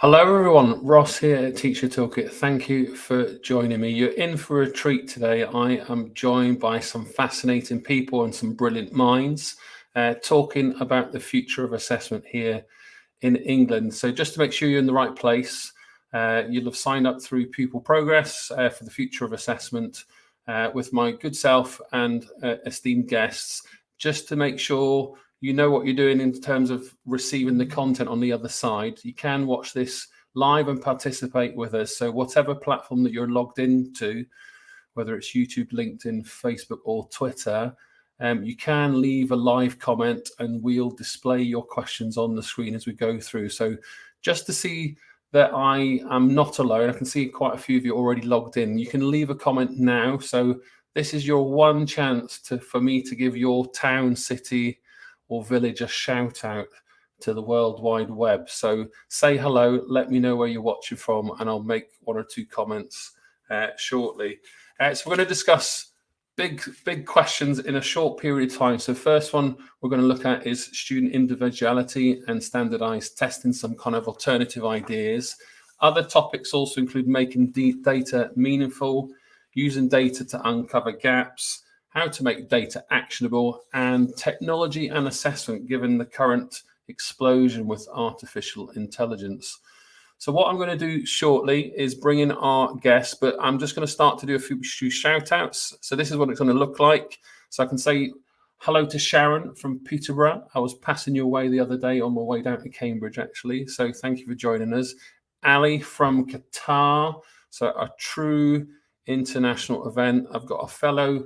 Hello everyone, Ross here at Teacher Toolkit. Thank you for joining me. You're in for a treat today. I am joined by some fascinating people and some brilliant minds talking about the future of assessment here in England. So just to make sure you're in the right place, you'll have signed up through Pupil Progress for the future of assessment with my good self and esteemed guests, just to make sure you know what you're doing in terms of receiving the content on the other side. You can watch this live and participate with us. So whatever platform that you're logged into, whether it's YouTube, LinkedIn, Facebook, or Twitter, you can leave a live comment and we'll display your questions on the screen as we go through. So just to see that I am not alone, I can see quite a few of you already logged in. You can leave a comment now. So this is your one chance for me to give your town, city, or village a shout out to the World Wide Web. So say hello, let me know where you're watching from, and I'll make one or two comments shortly. So we're going to discuss big questions in a short period of time. So first one we're going to look at is student individuality and standardized testing, some kind of alternative ideas. Other topics also include making data meaningful, using data to uncover gaps, how to make data actionable, and technology and assessment given the current explosion with artificial intelligence. So what I'm going to do shortly is bring in our guests, but I'm just going to start to do a few shout outs. So this is what it's going to look like. So I can say hello to Sharon from Peterborough. I was passing your way the other day on my way down to Cambridge, actually. So thank you for joining us. Ali from Qatar. So a true international event. I've got a fellow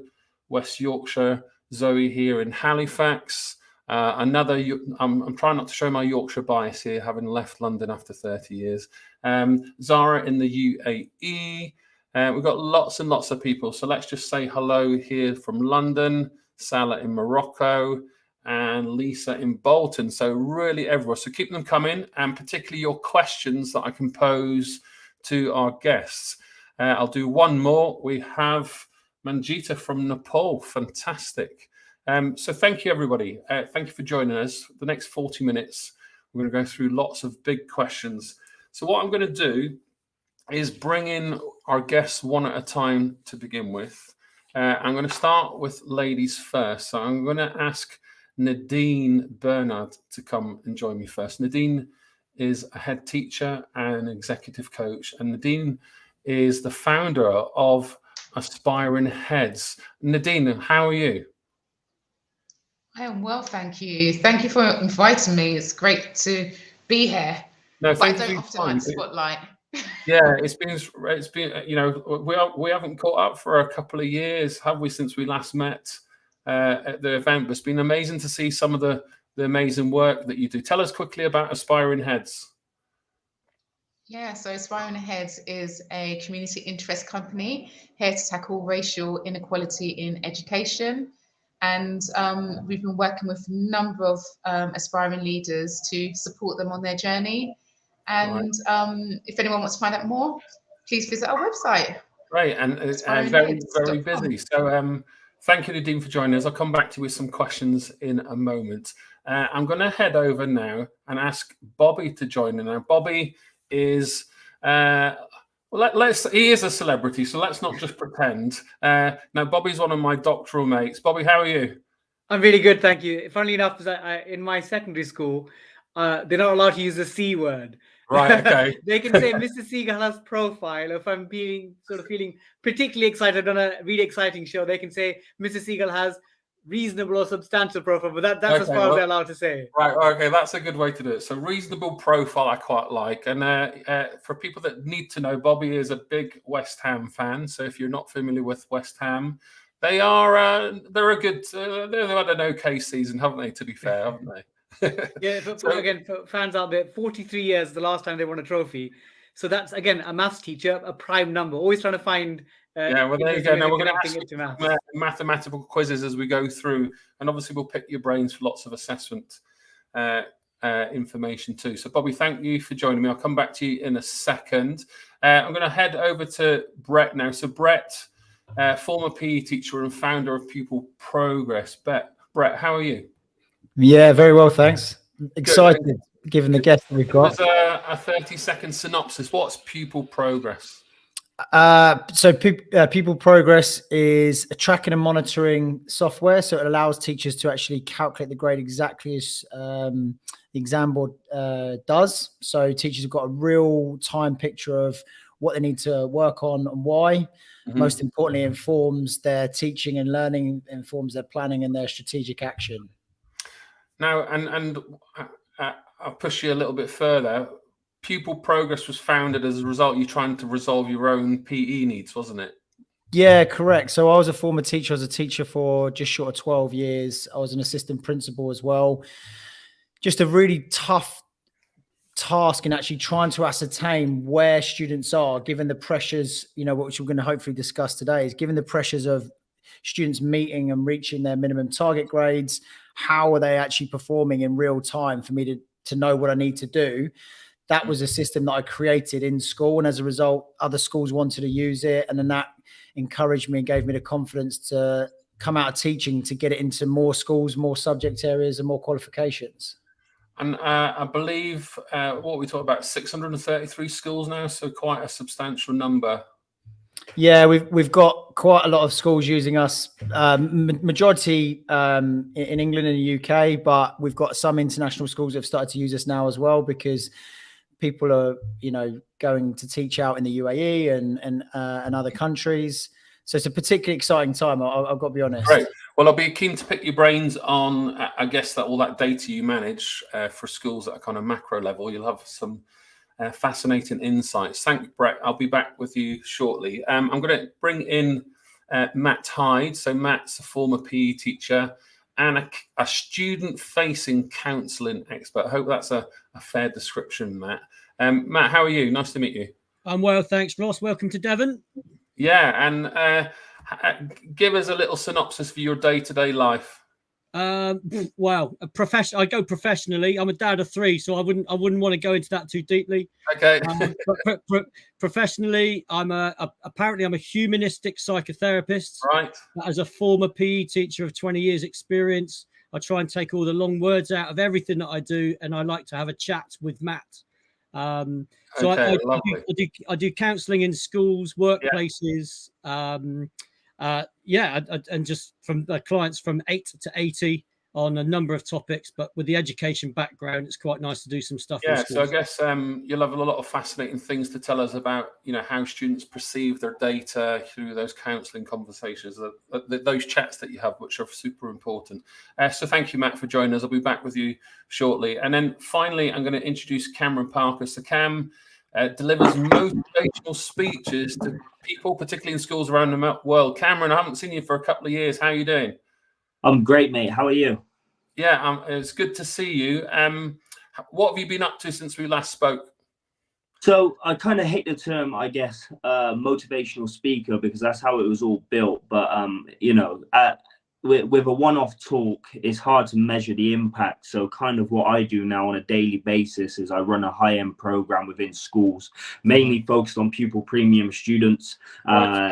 West Yorkshire, Zoe here in Halifax. I'm trying not to show my Yorkshire bias here, having left London after 30 years. Zara in the UAE. We've got lots and lots of people. So let's just say hello here from London, Salah in Morocco, and Lisa in Bolton. So really everywhere. So keep them coming, and particularly your questions that I can pose to our guests. I'll do one more. We have Manjita from Nepal. Fantastic. So thank you, everybody. Thank you for joining us. The next 40 minutes, we're going to go through lots of big questions. So what I'm going to do is bring in our guests one at a time to begin with. I'm going to start with ladies first. So I'm going to ask Nadine Bernard to come and join me first. Nadine is a head teacher and executive coach, and Nadine is the founder of Aspiring Heads. Nadine, how are you? I am well, thank you. Thank you for inviting me. It's great to be here. No, but I don't often like spotlight. Yeah, it's been we haven't caught up for a couple of years, have we, since we last met at the event? But it's been amazing to see some of the amazing work that you do. Tell us quickly about Aspiring Heads. Yeah, so Aspiring Heads is a community interest company here to tackle racial inequality in education. And we've been working with a number of aspiring leaders to support them on their journey. And if anyone wants to find out more, please visit our website. Great, and very busy. So thank you, Nadine, for joining us. I'll come back to you with some questions in a moment. I'm going to head over now and ask Bobby to join in. Now, Bobby is he is a celebrity, so let's not just pretend. Now, Bobby's one of my doctoral mates. Bobby, how are you? I'm really good, thank you. Funnily enough, in my secondary school, they're not allowed to use the C word. Right, okay. They can say Mr. Seagull has profile. If I'm feeling particularly excited on a really exciting show, they can say Mr. Seagull has reasonable or substantial profile, but that's okay, as far as they're allowed to say. Right, okay, that's a good way to do it. So reasonable profile I quite like. And for people that need to know, Bobby is a big West Ham fan. So if you're not familiar with West Ham, they're a good, they've had an okay season, haven't they, to be fair, haven't they? Yeah, again, for fans out there, 43 years the last time they won a trophy. So that's, again, a maths teacher, a prime number, always trying to find... well, there you go. Now we're going to ask you mathematical quizzes as we go through, and obviously we'll pick your brains for lots of assessment information too. So, Bobby, thank you for joining me. I'll come back to you in a second. I'm going to head over to Brett now. So, Brett, former PE teacher and founder of Pupil Progress. Brett, how are you? Yeah, very well, thanks. excited given the guest that we've got. There's a 30-second synopsis. What's Pupil Progress? So Pupil Progress is a tracking and monitoring software. So it allows teachers to actually calculate the grade exactly as the exam board does. So teachers have got a real time picture of what they need to work on and why. Mm-hmm. Most importantly, informs their teaching and learning, informs their planning and their strategic action. Now, and I'll push you a little bit further. Pupil Progress was founded as a result of you trying to resolve your own PE needs, wasn't it? Yeah, correct. So I was a former teacher. I was a teacher for just short of 12 years. I was an assistant principal as well. Just a really tough task in actually trying to ascertain where students are, given the pressures, which we're going to hopefully discuss today, is given the pressures of students meeting and reaching their minimum target grades. How are they actually performing in real time for me to know what I need to do? That was a system that I created in school. And as a result, other schools wanted to use it. And then that encouraged me and gave me the confidence to come out of teaching to get it into more schools, more subject areas and more qualifications. And I believe, what we talk about, 633 schools now. So quite a substantial number. Yeah, we've got quite a lot of schools using us, majority in England and the UK, but we've got some international schools that have started to use us now as well, because people are, going to teach out in the UAE and other countries. So it's a particularly exciting time. I've got to be honest. Great. Well, I'll be keen to pick your brains on, I guess, that all that data you manage for schools at a kind of macro level. You'll have some fascinating insights. Thank you, Brett. I'll be back with you shortly. I'm going to bring in Matt Hyde. So Matt's a former PE teacher and a student-facing counselling expert. I hope that's a fair description, Matt. Matt, how are you? Nice to meet you. I'm well, thanks, Ross. Welcome to Devon. Yeah, and give us a little synopsis for your day-to-day life. Wow, I go professionally. I'm a dad of 3, so I wouldn't want to go into that too deeply. Okay. Professionally, apparently I'm a humanistic psychotherapist. Right. As a former PE teacher of 20 years experience, I try and take all the long words out of everything that I do, and I like to have a chat with Matt. So okay, I do counselling in schools, workplaces. Yeah. And just from clients from 8 to 80 on a number of topics, but with the education background, it's quite nice to do some stuff. Yeah, so I guess you'll have a lot of fascinating things to tell us about, how students perceive their data through those counselling conversations, those chats that you have, which are super important. So thank you, Matt, for joining us. I'll be back with you shortly. And then finally, I'm going to introduce Cameron Parker. So Cam delivers motivational speeches to people, particularly in schools around the world. Cameron, I haven't seen you for a couple of years. How are you doing? I'm great, mate. How are you? Yeah, it's good to see you. What have you been up to since we last spoke? So I kind of hate the term, I guess, motivational speaker, because that's how it was all built. But, with a one-off talk, it's hard to measure the impact. So kind of what I do now on a daily basis is I run a high-end program within schools, mainly focused on pupil premium students,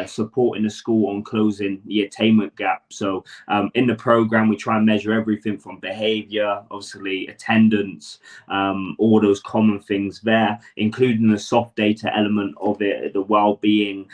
supporting the school on closing the attainment gap. So in the program, we try and measure everything from behavior, obviously attendance, all those common things there, including the soft data element of it, the well-being,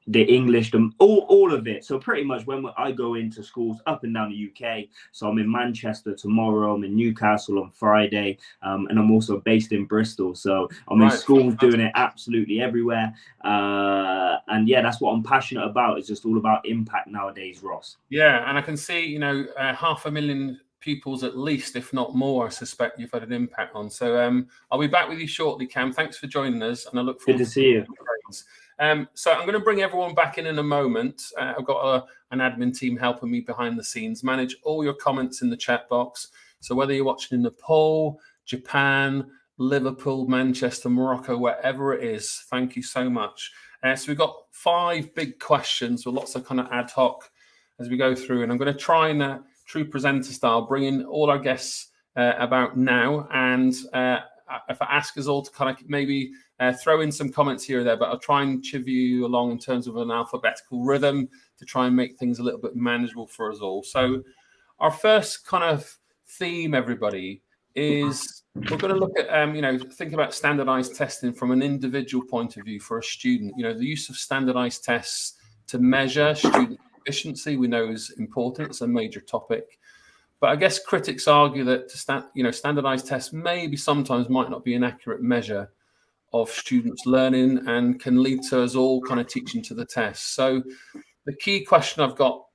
the English, all of it. So pretty much when I go into schools up and down the UK, so I'm in Manchester tomorrow, I'm in Newcastle on Friday, and I'm also based in Bristol. So I'm in schools doing it absolutely everywhere. And yeah, that's what I'm passionate about. It's just all about impact nowadays, Ross. Yeah, and I can see, 500,000 pupils at least, if not more, I suspect you've had an impact on. So I'll be back with you shortly, Cam. Thanks for joining us, and I look forward to see you. So I'm going to bring everyone back in a moment. I've got an admin team helping me behind the scenes, manage all your comments in the chat box. So whether you're watching in Nepal, Japan, Liverpool, Manchester, Morocco, wherever it is, thank you so much. So we've got 5 big questions with lots of kind of ad hoc as we go through. And I'm going to try and true presenter style, bring in all our guests about now. And if I ask us all to kind of maybe throw in some comments here or there, but I'll try and chivvy you along in terms of an alphabetical rhythm to try and make things a little bit manageable for us all. So our first kind of theme, everybody, is we're going to look at, think about standardized testing from an individual point of view for a student. The use of standardized tests to measure student efficiency, we know is important. It's a major topic. But I guess critics argue that standardized tests maybe sometimes might not be an accurate measure of students' learning and can lead to us all kind of teaching to the test. So the key question I've got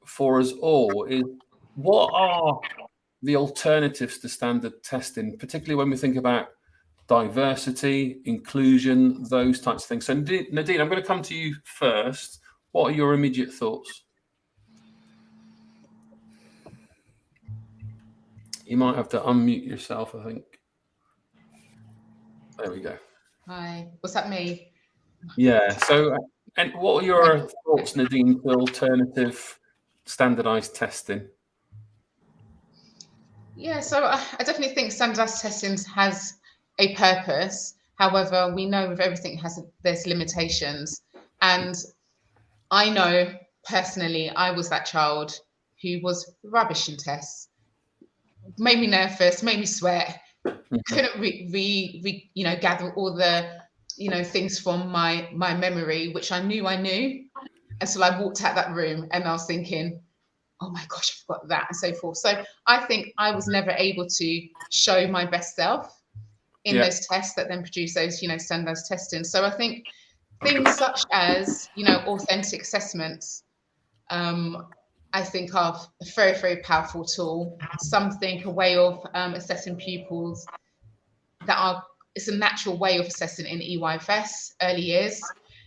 for us all is, what are the alternatives to standard testing, particularly when we think about diversity, inclusion, those types of things? So Nadine, I'm going to come to you first. What are your immediate thoughts? You might have to unmute yourself, I think. There we go. Hi, was that me? Yeah. So, and what are your thoughts, Nadine, for alternative standardized testing? Yeah, so I definitely think standardized testing has a purpose. However, we know with everything there's limitations. And I know personally, I was that child who was rubbish in tests. Made me nervous, made me sweat. Couldn't gather all the things from my memory, which I knew. And so I walked out that room and I was thinking, oh my gosh, I forgot that, and so forth. So I think I was never able to show my best self in those tests that then produce those, standardized testing. So I think things such as, authentic assessments, I think are a very, very powerful tool. A way of assessing pupils it's a natural way of assessing in EYFS, early years.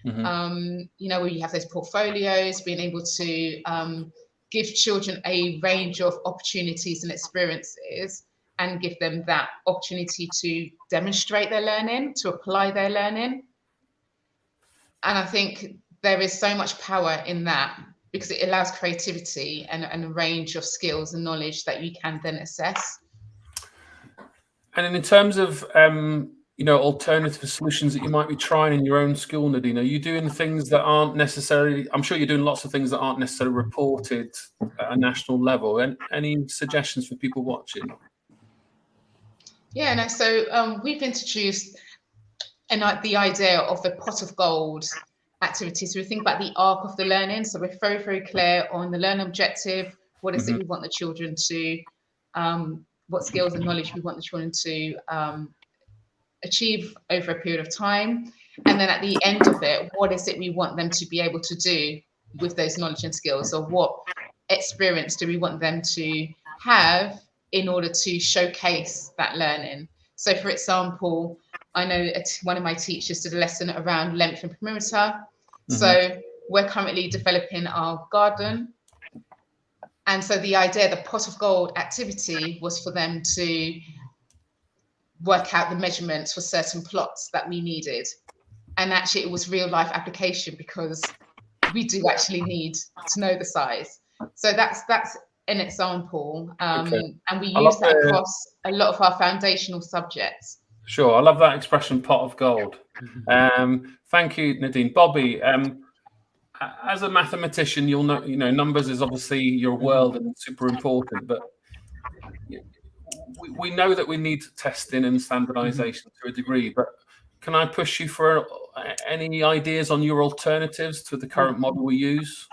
Mm-hmm. Where you have those portfolios, being able to give children a range of opportunities and experiences and give them that opportunity to demonstrate their learning, to apply their learning. And I think there is so much power in that, because it allows creativity and a range of skills and knowledge that you can then assess. And in terms of alternative solutions that you might be trying in your own school, Nadine, are you doing things that aren't necessarily, I'm sure you're doing lots of things that aren't necessarily reported at a national level. And any suggestions for people watching? Yeah, no, so we've introduced the idea of the pot of gold activity. So we think about the arc of the learning. So we're very, very clear on the learning objective. What is it we want the children to, what skills and knowledge we want the children to achieve over a period of time. And then at the end of it, what is it we want them to be able to do with those knowledge and skills? Or what experience do we want them to have in order to showcase that learning? So for example, I know one of my teachers did a lesson around length and perimeter. So we're currently developing our garden. And so the idea, the pot of gold activity, was for them to work out the measurements for certain plots that we needed. And actually it was real life application, because we do actually need to know the size. So that's an example. And we use that across a lot of our foundational subjects. Sure, I love that expression, pot of gold. Thank you, Nadine. Bobby, as a mathematician, you'll know, numbers is obviously your world and super important, but we know that we need testing and standardization to a degree, but can I push you for any ideas on your alternatives to the current model we use?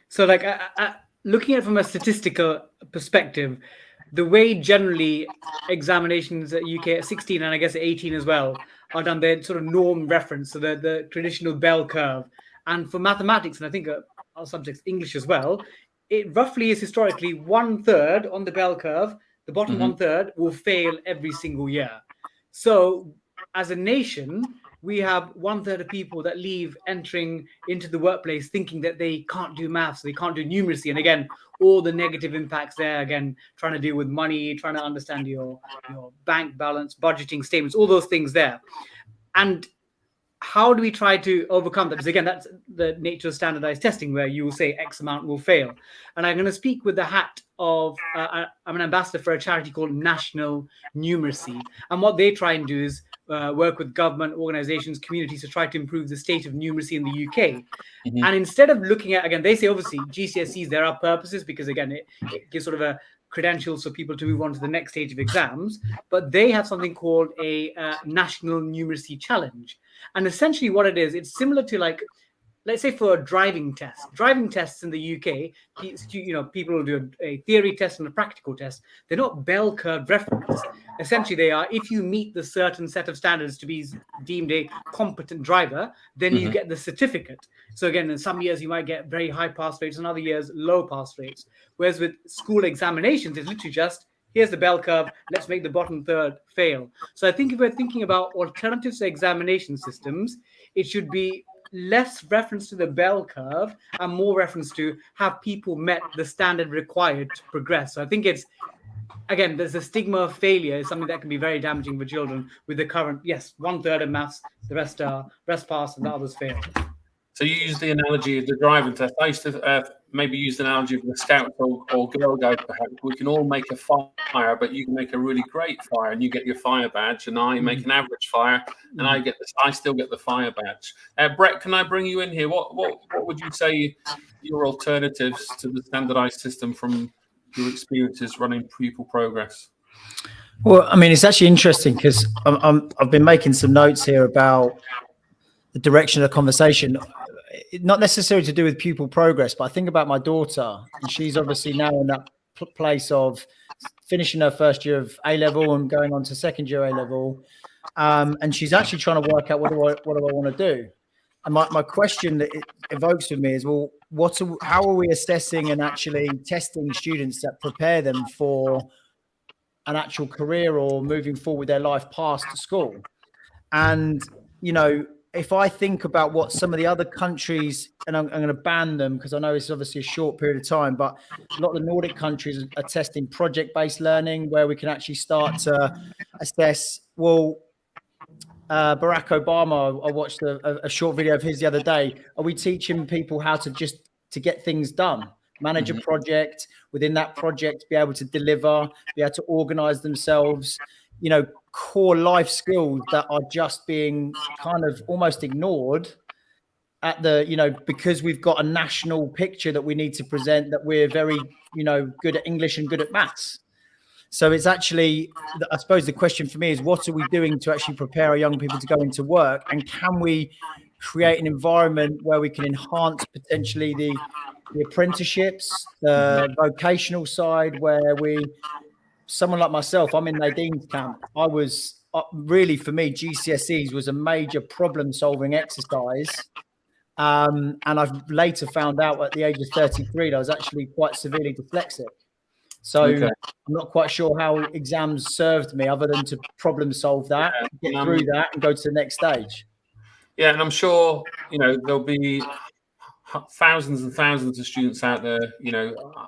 So looking at it from a statistical perspective, the way generally examinations at UK at 16 and I guess at 18 as well are done, they're sort of norm reference, so the traditional bell curve. And for mathematics, and I think our subjects, English as well, it roughly is historically 1/3 on the bell curve. The bottom 1/3 will fail every single year. So as a nation, we have 1/3 of people that leave entering into the workplace thinking that they can't do maths, they can't do numeracy. And again, all the negative impacts there, again, trying to deal with money, trying to understand your bank balance, budgeting statements, all those things there. And how do we try to overcome that? Because again, that's the nature of standardized testing, where you will say X amount will fail. And I'm going to speak with the hat of, I'm an ambassador for a charity called National Numeracy. And what they try and do is work with government, organizations, communities to try to improve the state of numeracy in the UK. And instead of looking at, again, they say obviously GCSEs, there are purposes, because again, it gives sort of a credentials for people to move on to the next stage of exams, but they have something called a national numeracy challenge. And essentially what it is, it's similar to like, let's say for a driving tests in the UK, people will do a theory test and a practical test. They're not bell curve reference. Essentially, they are, if you meet the certain set of standards to be deemed a competent driver, then you get the certificate. So again, in some years, you might get very high pass rates, in other years, low pass rates. Whereas with school examinations, it's literally just, here's the bell curve, let's make the bottom third fail. So I think if we're thinking about alternatives to examination systems, it should be less reference to the bell curve and more reference to have people met the standard required to progress. So I think it's, again, there's a stigma of failure is something that can be very damaging for children with the current, 1/3 in maths, the rest pass and the others fail. So you use the analogy of the driving test. I used to maybe use the analogy of the Scout or Girl Guide, perhaps. We can all make a fire, but you can make a really great fire and you get your fire badge, and I make an average fire and I still get the fire badge. Brett, can I bring you in here? What would you say your alternatives to the standardized system from your experiences running pupil progress? Well, I mean, it's actually interesting because I've been making some notes here about the direction of the conversation. Not necessarily to do with pupil progress, but I think about my daughter, and she's obviously now in that place of finishing her first year of A-level and going on to second year A-level, and she's actually trying to work out what do I want to do. And my question that it evokes with me is, well, how are we assessing and actually testing students that prepare them for an actual career or moving forward with their life past school? And if I think about what some of the other countries, and I'm going to ban them because I know it's obviously a short period of time, but a lot of the Nordic countries are testing project-based learning where we can actually start to assess, well, Barack Obama, I watched a short video of his the other day. Are we teaching people how to get things done? Manage a project, within that project, be able to deliver, be able to organize themselves, core life skills that are just being kind of almost ignored at the, because we've got a national picture that we need to present, that we're very, good at English and good at maths. So it's actually, I suppose the question for me is, what are we doing to actually prepare our young people to go into work? And can we create an environment where we can enhance potentially the apprenticeships, the vocational side, where someone like myself, I'm in Nadine's camp. I was really, for me, GCSEs was a major problem-solving exercise. And I've later found out at the age of 33 that I was actually quite severely dyslexic. So I'm not quite sure how exams served me other than to problem solve that, get through that and go to the next stage. Yeah, and I'm sure, there'll be thousands and thousands of students out there.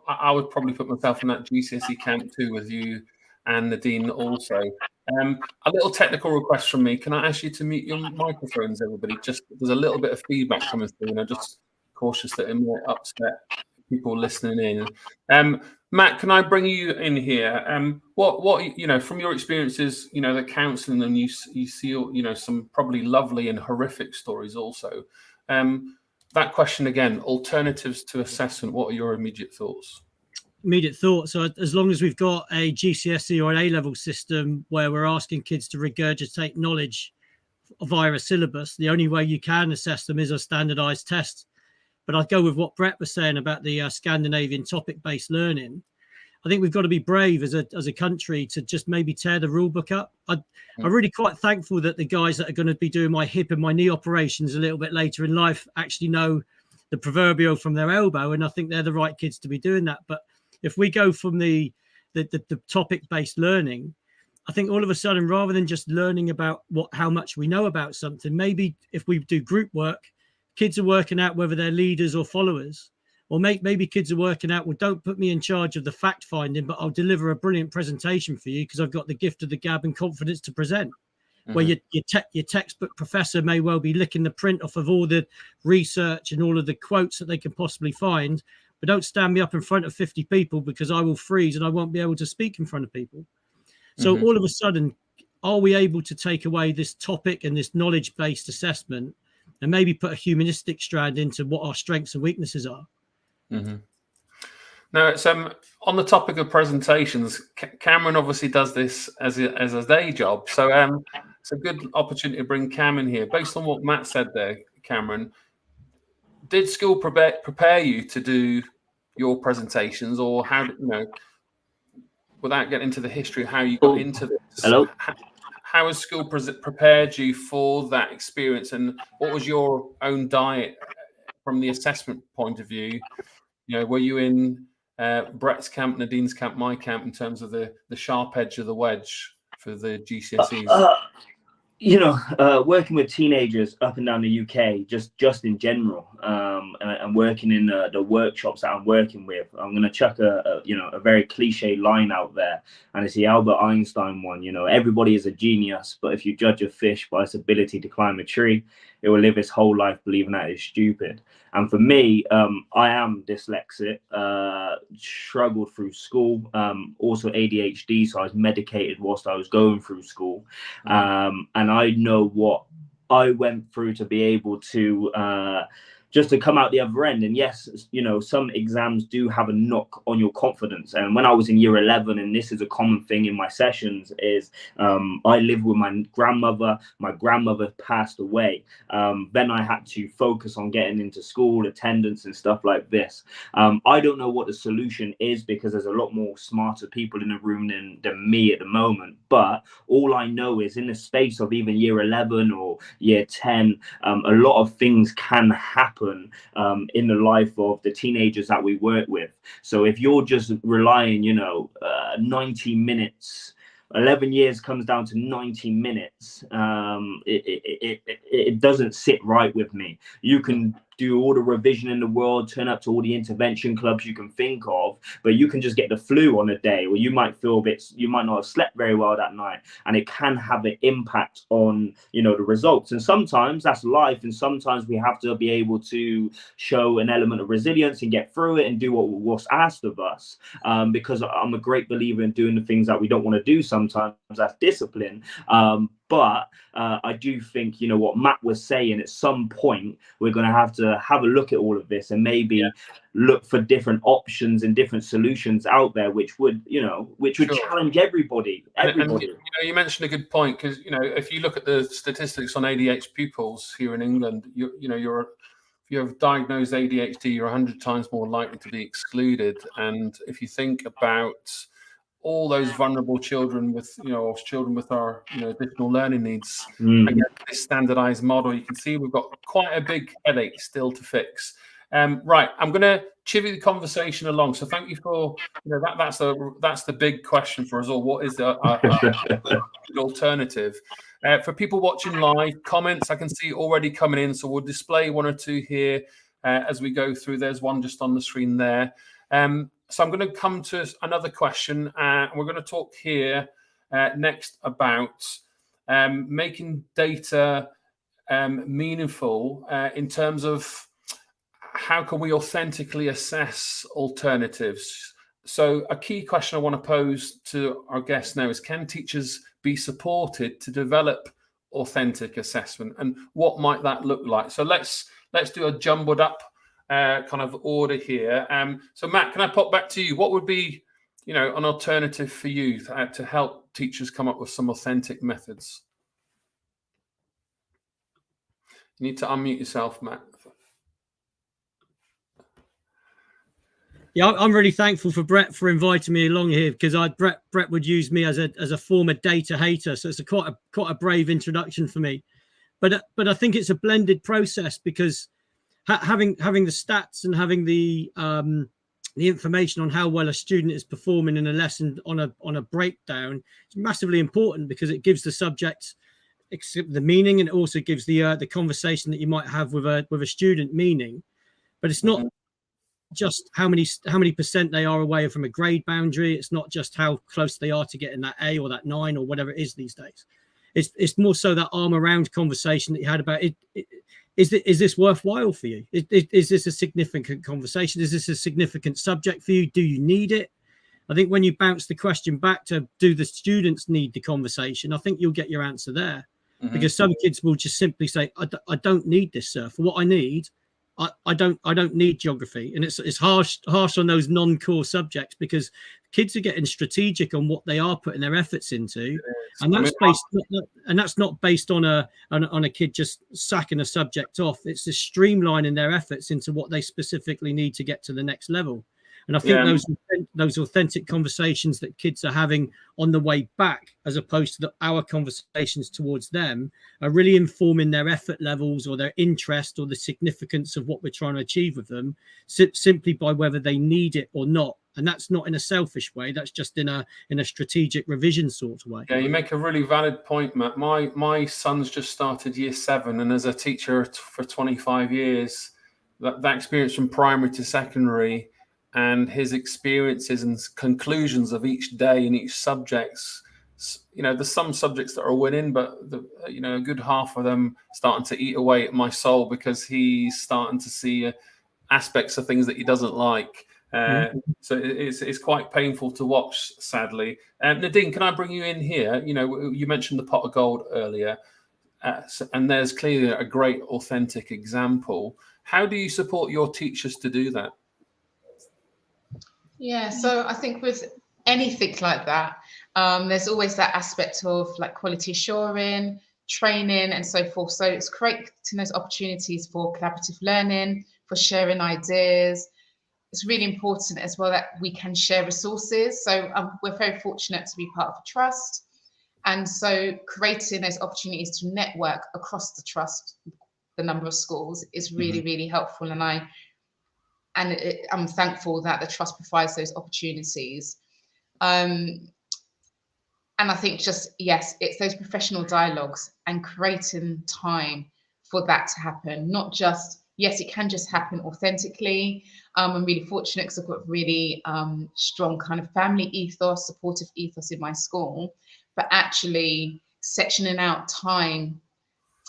I would probably put myself in that GCSE camp too, with you and Nadine also. A little technical request from me. Can I ask you to mute your microphones, everybody? Just there's a little bit of feedback coming through, just cautious that it might upset people listening in. Matt, can I bring you in here? What from your experiences, the counselling, and you see, some probably lovely and horrific stories also. That question again, alternatives to assessment, what are your immediate thoughts? So as long as we've got a GCSE or an A-level system where we're asking kids to regurgitate knowledge via a syllabus, the only way you can assess them is a standardized test. But I'd go with what Brett was saying about the Scandinavian topic-based learning. I think we've got to be brave as a country to just maybe tear the rule book up. I'm really quite thankful that the guys that are going to be doing my hip and my knee operations a little bit later in life actually know the proverbial from their elbow, and I think they're the right kids to be doing that. But if we go from the topic-based learning, I think all of a sudden, rather than just learning about how much we know about something, maybe if we do group work, kids are working out whether they're leaders or followers. Or maybe kids are working out, well, don't put me in charge of the fact finding, but I'll deliver a brilliant presentation for you because I've got the gift of the gab and confidence to present. Where your textbook professor may well be licking the print off of all the research and all of the quotes that they can possibly find, but don't stand me up in front of 50 people because I will freeze and I won't be able to speak in front of people. So all of a sudden, are we able to take away this topic and this knowledge-based assessment and maybe put a humanistic strand into what our strengths and weaknesses are? Now, it's on the topic of presentations. Cameron obviously does this as a day job, so it's a good opportunity to bring Cam in here. Based on what Matt said there, Cameron, did school prepare you to do your presentations, or how, without getting into the history of how you got into this? Hello? How has school prepared you for that experience, and what was your own diet from the assessment point of view? Were you in Brett's camp, Nadine's camp, my camp, in terms of the sharp edge of the wedge for the GCSEs? Working with teenagers up and down the UK, just in general, and working in the workshops that I'm working with, I'm going to chuck a very cliche line out there, and it's the Albert Einstein one. Everybody is a genius, but if you judge a fish by its ability to climb a tree, it will live its whole life believing that it's stupid. And for me, I am dyslexic, struggled through school, also ADHD, so I was medicated whilst I was going through school. And I know what I went through to be able to just to come out the other end. And yes, some exams do have a knock on your confidence. And when I was in year 11, and this is a common thing in my sessions, is I lived with my grandmother. My grandmother passed away. Then I had to focus on getting into school, attendance and stuff like this. I don't know what the solution is, because there's a lot more smarter people in the room than me at the moment. But all I know is in the space of even year 11 or year 10, a lot of things can happen in the life of the teenagers that we work with. So if you're just relying, 90 minutes, 11 years comes down to 90 minutes, it doesn't sit right with me. You can do all the revision in the world, turn up to all the intervention clubs you can think of, but you can just get the flu on a day, or you might feel you might not have slept very well that night, and it can have an impact on the results. And sometimes that's life, and sometimes we have to be able to show an element of resilience and get through it and do what's asked of us, because I'm a great believer in doing the things that we don't want to do sometimes. That's discipline. But I do think, what Matt was saying, at some point, we're going to have a look at all of this, and maybe look for different options and different solutions out there, which would challenge everybody. And you mentioned a good point, because, if you look at the statistics on ADHD pupils here in England, if you have diagnosed ADHD, you're 100 times more likely to be excluded. And if you think about all those vulnerable children with, children with our, additional learning needs, again, this standardized model, you can see we've got quite a big headache still to fix. Right, I'm going to chivvy the conversation along. So thank you for, that's the big question for us all. What is the alternative? For people watching live, comments I can see already coming in, so we'll display one or two here as we go through. There's one just on the screen there. So I'm going to come to another question, and we're going to talk here next about making data meaningful in terms of how can we authentically assess alternatives. So a key question I want to pose to our guests now is, can teachers be supported to develop authentic assessment, and what might that look like? So let's do a jumbled up kind of order here. So Matt, can I pop back to you? What would be, an alternative for you to help teachers come up with some authentic methods? You need to unmute yourself, Matt. Yeah, I'm really thankful for Brett for inviting me along here, because Brett would use me as a former data hater, so it's quite a brave introduction for me. But I think it's a blended process, because having the stats and having the information on how well a student is performing in a lesson on a breakdown is massively important, because it gives the subject the meaning, and it also gives the conversation that you might have with a student meaning. But it's not just how many percent they are away from a grade boundary. It's not just how close they are to getting that A or that 9 or whatever it is these days. It's more so that arm around conversation that you had about it. Is this worthwhile for you? Is this a significant conversation? Is this a significant subject for you? Do you need it? I think when you bounce the question back to, do the students need the conversation, I think you'll get your answer there. Because some kids will just simply say, I don't need this, sir. For what I need, I don't need geography, and it's harsh on those non-core subjects, because kids are getting strategic on what they are putting their efforts into, and that's not based on a kid just sacking a subject off. It's just streamlining their efforts into what they specifically need to get to the next level. And I think those authentic conversations that kids are having on the way back, as opposed to our conversations towards them, are really informing their effort levels or their interest or the significance of what we're trying to achieve with them, simply by whether they need it or not. And that's not in a selfish way. That's just in a strategic revision sort of way. Yeah, you make a really valid point, Matt. My son's just started year 7, and as a teacher for 25 years, that experience from primary to secondary, and his experiences and conclusions of each day in each subjects, there's some subjects that are winning, but a good half of them starting to eat away at my soul, because he's starting to see aspects of things that he doesn't like. So it's quite painful to watch, sadly. Nadine, can I bring you in here? You mentioned the pot of gold earlier, and there's clearly a great authentic example. How do you support your teachers to do that? Yeah, so I think with anything like that, there's always that aspect of like quality assuring, training, and so forth. So it's creating those opportunities for collaborative learning, for sharing ideas. It's really important as well that we can share resources. So we're very fortunate to be part of a trust. And so creating those opportunities to network across the trust, the number of schools, is really, really helpful. And I'm thankful that the trust provides those opportunities. And I think it's those professional dialogues and creating time for that to happen. Not just, it can just happen authentically. I'm really fortunate because I've got really strong kind of family ethos, supportive ethos in my school, but actually sectioning out time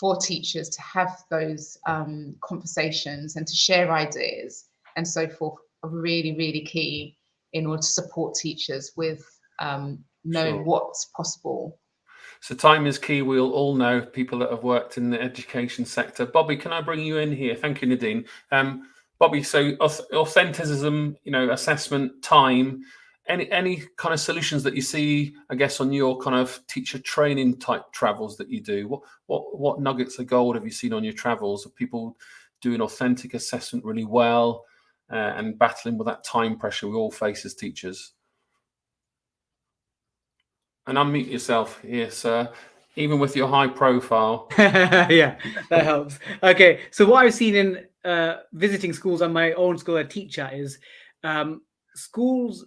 for teachers to have those conversations and to share ideas and so forth are really, really key in order to support teachers with knowing what's possible. So time is key. We'll all know, people that have worked in the education sector. Bobby, can I bring you in here? Thank you, Nadine. Bobby, so authenticism, assessment, time, any kind of solutions that you see, I guess, on your kind of teacher training type travels that you do? What nuggets of gold have you seen on your travels of people doing authentic assessment really well and battling with that time pressure we all face as teachers? And unmute yourself here, sir, even with your high profile. Yeah, that helps. Okay, so what I've seen in visiting schools and my own school as a teacher is some schools,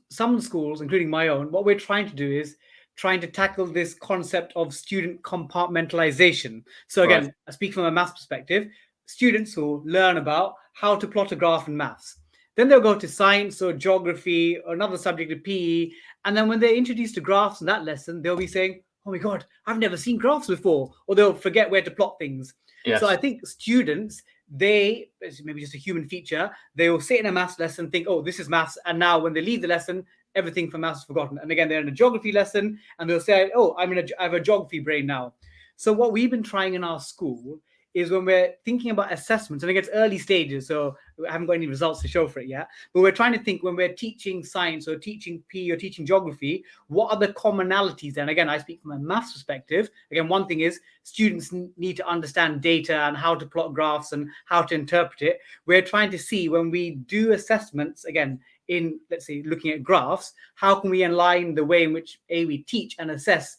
including my own, what we're trying to do is trying to tackle this concept of student compartmentalization. So again, I speak from a maths perspective. Students will learn about how to plot a graph in maths. Then they'll go to science or geography or another subject of PE. And then when they're introduced to graphs in that lesson, they'll be saying, oh my God, I've never seen graphs before. Or they'll forget where to plot things. Yes. So I think students, maybe just a human feature, they will sit in a maths lesson, think, oh, this is maths. And now when they leave the lesson, everything from maths is forgotten. And again, they're in a geography lesson and they'll say, oh, I have a geography brain now. So what we've been trying in our school is when we're thinking about assessments, and it gets early stages, so I haven't got any results to show for it yet, but we're trying to think when we're teaching science or teaching PE or teaching geography, what are the commonalities then? Again, I speak from a maths perspective. Again, one thing is students need to understand data and how to plot graphs and how to interpret it. We're trying to see when we do assessments, again, in, let's say, looking at graphs, how can we align the way in which we teach and assess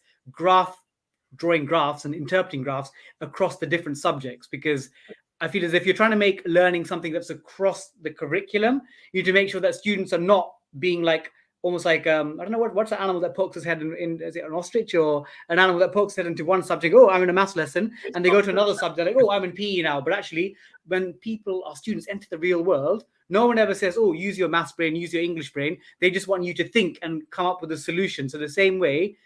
drawing graphs and interpreting graphs across the different subjects, because I feel as if you're trying to make learning something that's across the curriculum, you need to make sure that students are not being like almost like I don't know what's the animal that pokes its head in is it an ostrich or an animal that pokes its head into one subject? Oh, I'm in a maths lesson, and they go to another subject like, oh, I'm in PE now. But actually, when students enter the real world, no one ever says, oh, use your maths brain, use your English brain. They just want you to think and come up with a solution. So the same way,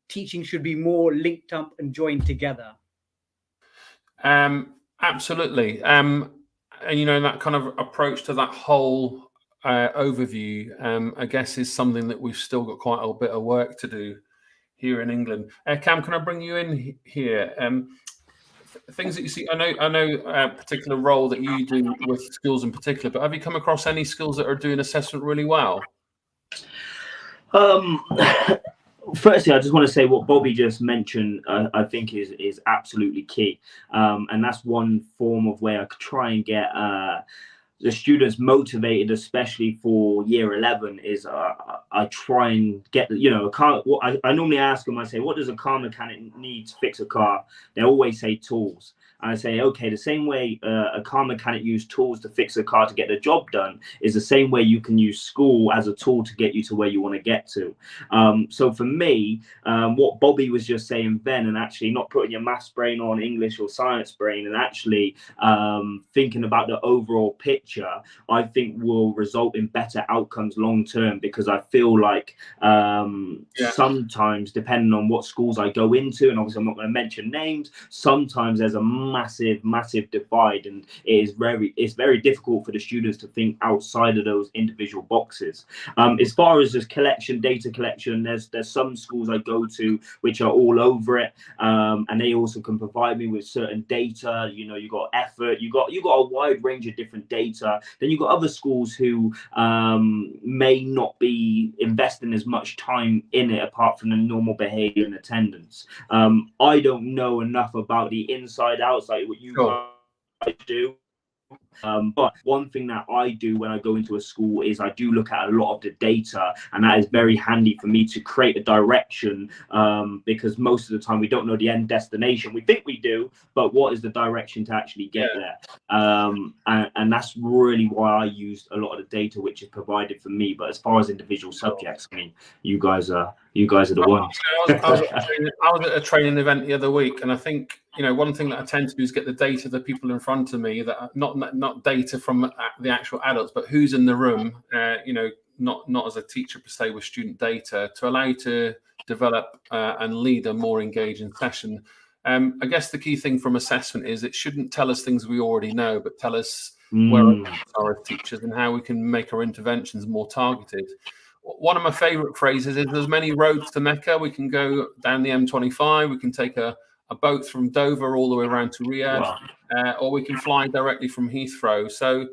teaching should be more linked up and joined together. Absolutely. And that kind of approach to that whole overview, I guess, is something that we've still got quite a bit of work to do here in England. Cam, can I bring you in here? things that you see. I know a particular role that you do with schools in particular, but have you come across any schools that are doing assessment really well? Firstly, I just want to say what Bobby just mentioned, I think is absolutely key. And that's one form of way I could try and get the students motivated, especially for year 11, is I try and get, I normally ask them, I say, what does a car mechanic need to fix a car? They always say tools. And I say, okay, the same way a car mechanic used tools to fix a car to get the job done is the same way you can use school as a tool to get you to where you want to get to. So for me, what Bobby was just saying then, and actually not putting your maths brain on English or science brain, and actually thinking about the overall picture, I think will result in better outcomes long term, because I feel like sometimes, depending on what schools I go into, and obviously I'm not going to mention names, sometimes there's a massive divide, and it's very difficult for the students to think outside of those individual boxes. As far as just data collection, there's some schools I go to which are all over it, and they also can provide me with certain data. You got effort, you got a wide range of different data. Then you've got other schools who may not be investing as much time in it apart from the normal behavior and attendance. I don't know enough about the inside outside what you guys do. But one thing that I do when I go into a school is I do look at a lot of the data, and that is very handy for me to create a direction, because most of the time we don't know the end destination. We think we do, but what is the direction to actually get there? And that's really why I used a lot of the data which is provided for me. But as far as individual subjects, I mean, you guys are the ones. I was at a training event the other week, and I think one thing that I tend to do is get the data of the people in front of me, that are not data from the actual adults, but who's in the room. Not as a teacher per se with student data, to allow you to develop and lead a more engaging session. I guess the key thing from assessment is it shouldn't tell us things we already know, but tell us where we are as teachers and how we can make our interventions more targeted. One of my favorite phrases is there's many roads to Mecca. We can go down the M25, we can take a boat from Dover all the way around to Riyadh, or we can fly directly from Heathrow. So,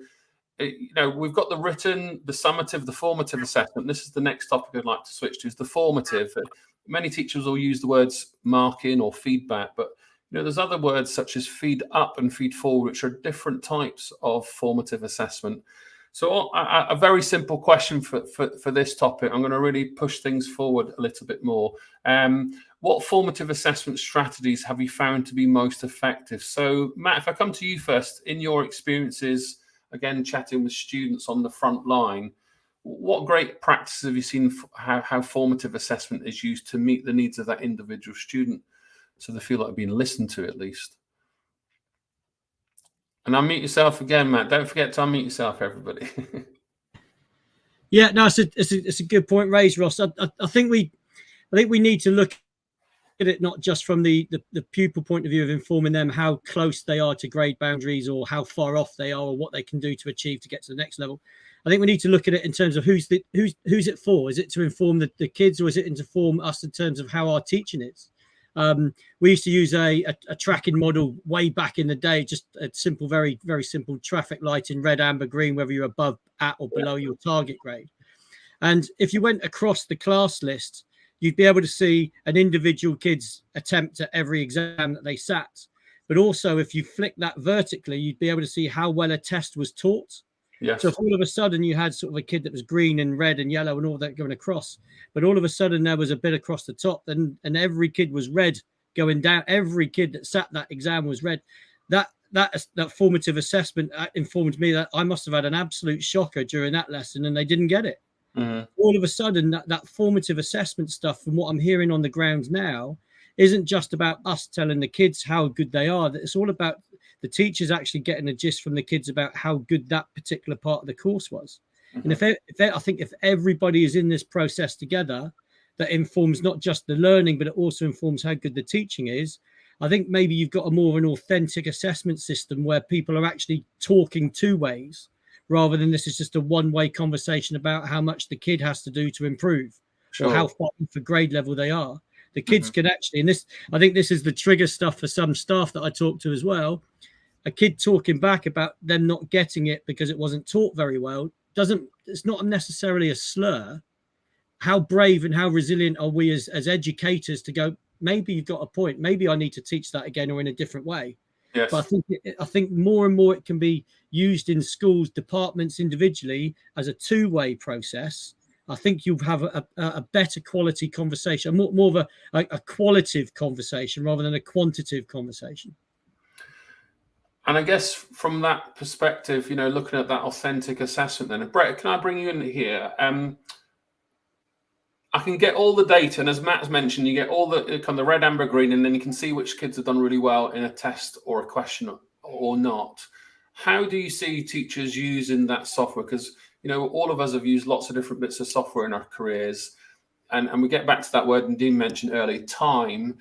we've got the written, the summative, the formative assessment. This is the next topic I'd like to switch to, is the formative. Many teachers will use the words marking or feedback, but there's other words such as feed up and feed forward, which are different types of formative assessment. So a very simple question for this topic. I'm going to really push things forward a little bit more. What formative assessment strategies have you found to be most effective? So, Matt, if I come to you first, in your experiences, again, chatting with students on the front line, what great practices have you seen how formative assessment is used to meet the needs of that individual student, so they feel like they're being listened to at least? And unmute yourself again, Matt. Don't forget to unmute yourself, everybody. Yeah, no, it's a good point raised, Ross. I think we need to look at it not just from the pupil point of view of informing them how close they are to grade boundaries, or how far off they are, or what they can do to achieve to get to the next level. I think we need to look at it in terms of who's it for. Is it to inform the kids, or is it to inform us in terms of how our teaching is? We used to use a tracking model way back in the day, just a simple, very, very simple traffic light in red, amber, green, whether you're above, at, or below your target grade. And if you went across the class list, you'd be able to see an individual kid's attempt at every exam that they sat. But also, if you flick that vertically, you'd be able to see how well a test was taught. Yes. So if all of a sudden you had sort of a kid that was green and red and yellow and all that going across, but all of a sudden there was a bit across the top, and every kid was red going down. Every kid that sat that exam was red. That formative assessment informed me that I must have had an absolute shocker during that lesson, and they didn't get it. Mm-hmm. All of a sudden, that formative assessment stuff, from what I'm hearing on the ground now, isn't just about us telling the kids how good they are. It's all about the teachers actually getting a gist from the kids about how good that particular part of the course was. Mm-hmm. And I think if everybody is in this process together, that informs not just the learning, but it also informs how good the teaching is. I think maybe you've got a more of an authentic assessment system where people are actually talking two ways, rather than this is just a one-way conversation about how much the kid has to do to improve, or how far for grade level they are. The kids can actually, and this, I think this is the trigger stuff for some staff that I talk to as well. A kid talking back about them not getting it because it wasn't taught very well it's not necessarily a slur. How brave and how resilient are we as educators to go, maybe you've got a point, maybe I need to teach that again or in a different way. Yes. But I think more and more it can be used in schools, departments, individually as a two-way process. I think you'll have a better quality conversation, more of a qualitative conversation rather than a quantitative conversation. And I guess from that perspective, looking at that authentic assessment, then, Brett, can I bring you in here? I can get all the data, and as Matt's mentioned, you get all the kind of the red, amber, green, and then you can see which kids have done really well in a test or a question or not. How do you see teachers using that software? Because all of us have used lots of different bits of software in our careers, and we get back to that word Nadine mentioned earlier, time.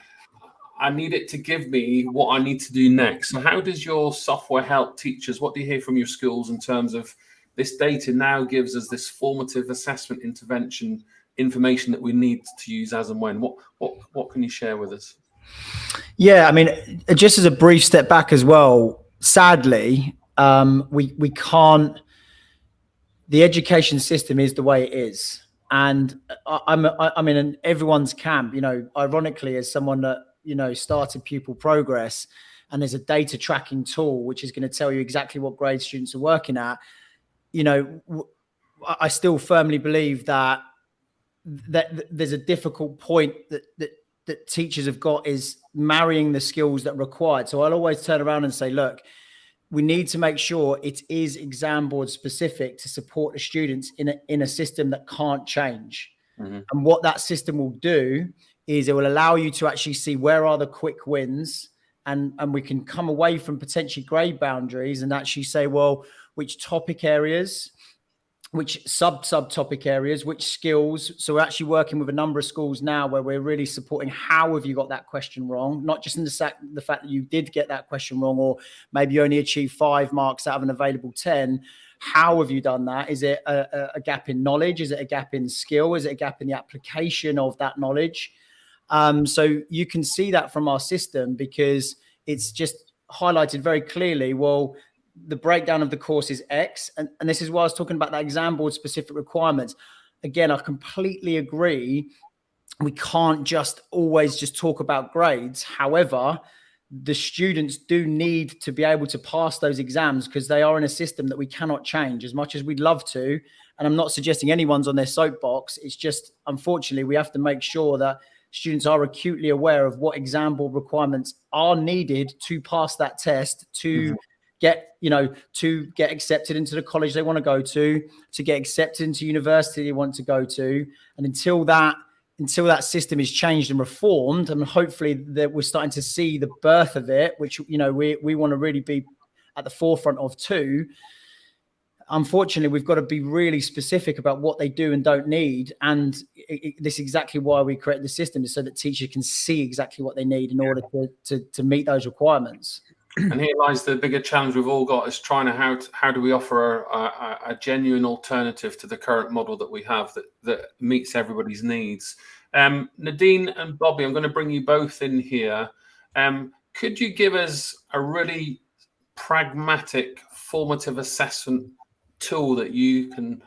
I need it to give me what I need to do next. So how does your software help teachers? What do you hear from your schools in terms of this data now gives us this formative assessment intervention information that we need to use as and when? What can you share with us? Yeah, I mean, just as a brief step back as well, sadly, we can't, the education system is the way it is. And I'm in everyone's camp, ironically, as someone that, started Pupil Progress, and there's a data tracking tool, which is going to tell you exactly what grade students are working at. I still firmly believe that there's a difficult point that teachers have got, is marrying the skills that are required. So I'll always turn around and say, look, we need to make sure it is exam board specific to support the students in a system that can't change. Mm-hmm. And what that system will do is it will allow you to actually see where are the quick wins, and we can come away from potentially grade boundaries and actually say, well, which topic areas, which sub-topic areas, which skills. So we're actually working with a number of schools now where we're really supporting how have you got that question wrong, not just in the fact that you did get that question wrong, or maybe you only achieved 5 marks out of an available 10. How have you done that? Is it a gap in knowledge? Is it a gap in skill? Is it a gap in the application of that knowledge? So you can see that from our system, because it's just highlighted very clearly, well, the breakdown of the course is X. And this is why I was talking about that exam board specific requirements. Again, I completely agree. We can't just always just talk about grades. However, the students do need to be able to pass those exams, because they are in a system that we cannot change as much as we'd love to. And I'm not suggesting anyone's on their soapbox. It's just, unfortunately, we have to make sure that students are acutely aware of what exam board requirements are needed to pass that test, to to get accepted into the college they want to go to get accepted into university they want to go to. And until that system is changed and reformed, and hopefully that we're starting to see the birth of it, which, we want to really be at the forefront of too. Unfortunately, we've got to be really specific about what they do and don't need. And this is exactly why we create the system, is so that teachers can see exactly what they need in order to meet those requirements. And here lies the bigger challenge we've all got, is trying to how do we offer a genuine alternative to the current model that we have that meets everybody's needs. Nadine and Bobby, I'm going to bring you both in here. Could you give us a really pragmatic formative assessment tool that you can,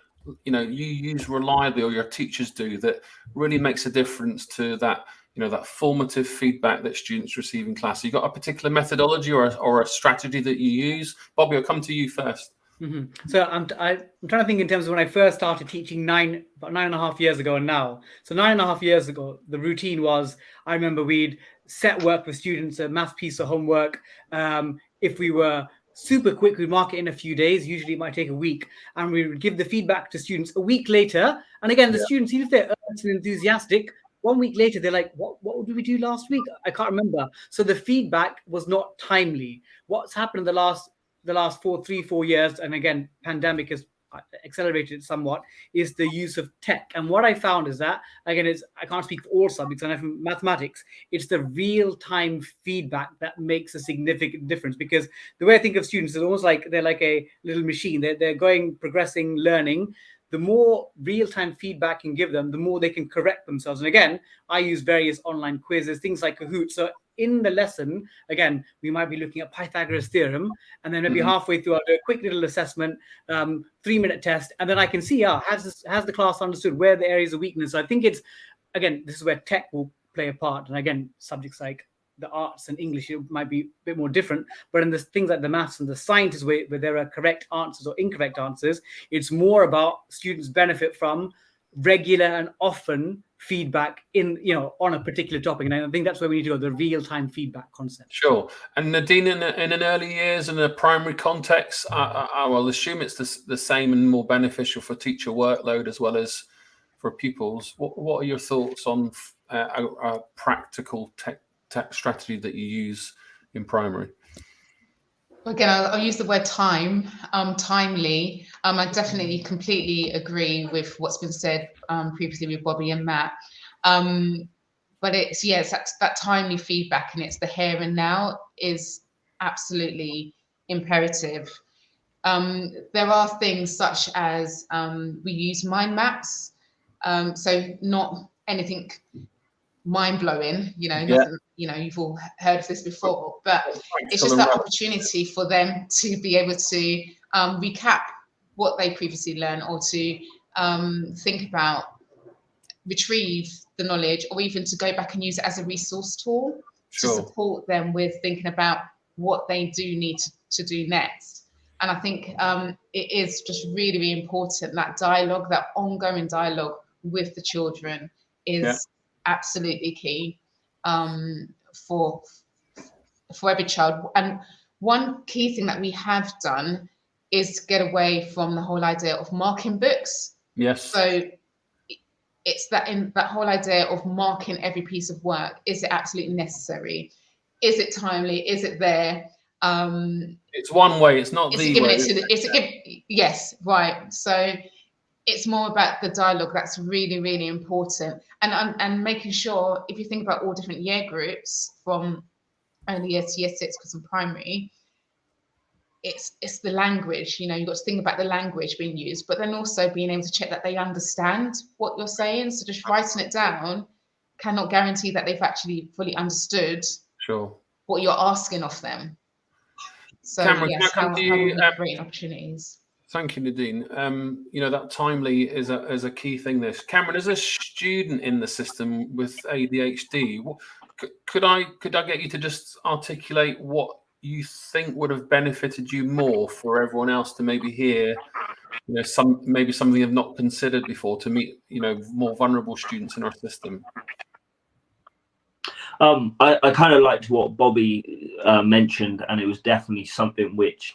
you use reliably, or your teachers do, that really makes a difference to that, that formative feedback that students receive in class? You got a particular methodology or a strategy that you use? Bobby, I'll come to you first. Mm-hmm. So I'm trying to think in terms of when I first started teaching about 9.5 years ago and now. So 9.5 years ago, the routine was, I remember we'd set work with students, a math piece of homework. If we were super quick, we'd mark it in a few days. Usually it might take a week. And we would give the feedback to students a week later. And again, the students, even if they're earnest and enthusiastic, 1 week later, they're like, what did we do last week? I can't remember. So the feedback was not timely. What's happened in the last 3-4 years, and again, pandemic has accelerated it somewhat, is the use of tech. And what I found is that, again, I can't speak for all subjects, and from mathematics, it's the real-time feedback that makes a significant difference. Because the way I think of students is almost like they're like a little machine. They're progressing, learning. the more real-time feedback you can give them, the more they can correct themselves. And again, I use various online quizzes, things like Kahoot. So in the lesson, again, we might be looking at Pythagoras theorem, and then maybe halfway through, I'll do a quick little assessment, 3-minute test, and then I can see, has the class understood where the areas of weakness. So I think it's, again, this is where tech will play a part. And again, subjects like the arts and English, it might be a bit more different, but in the things like the maths and the sciences where there are correct answers or incorrect answers, it's more about students benefit from regular and often feedback in, on a particular topic. And I think that's where we need to go, the real-time feedback concept. Sure. And Nadine, in an early years in a primary context, I will assume it's the same and more beneficial for teacher workload as well as for pupils. What are your thoughts on a practical tech strategy that you use in primary? Again, I'll use the word timely. I definitely completely agree with what's been said previously with Bobby and Matt. But it's that timely feedback, and it's the here and now is absolutely imperative. There are things such as we use mind maps, so not anything mind-blowing, nothing, you've all heard of this before, but it's just that opportunity for them to be able to recap what they previously learned, or to think about, retrieve the knowledge, or even to go back and use it as a resource tool to support them with thinking about what they do need to do next. And I think it is just really, really important, that dialogue, that ongoing dialogue with the children is absolutely key for every child. And one key thing that we have done is get away from the whole idea of marking books. Yes. So it's that whole idea of marking every piece of work. Is it absolutely necessary? Is it timely? Is it there? It's one way. It's not the way. Yes, right. So it's more about the dialogue. That's really, really important, and making sure, if you think about all different year groups from early year to year 6, because in primary, it's the language. You've got to think about the language being used, but then also being able to check that they understand what you're saying. So just writing it down cannot guarantee that they've actually fully understood what you're asking of them. So Cameron, yes, how we create opportunities. Thank you, Nadine. That timely is a key thing. This, Cameron, as a student in the system with ADHD, could I get you to just articulate what you think would have benefited you more for everyone else to maybe hear, something you've not considered before, to meet more vulnerable students in our system? I kind of liked what Bobby mentioned, and it was definitely something which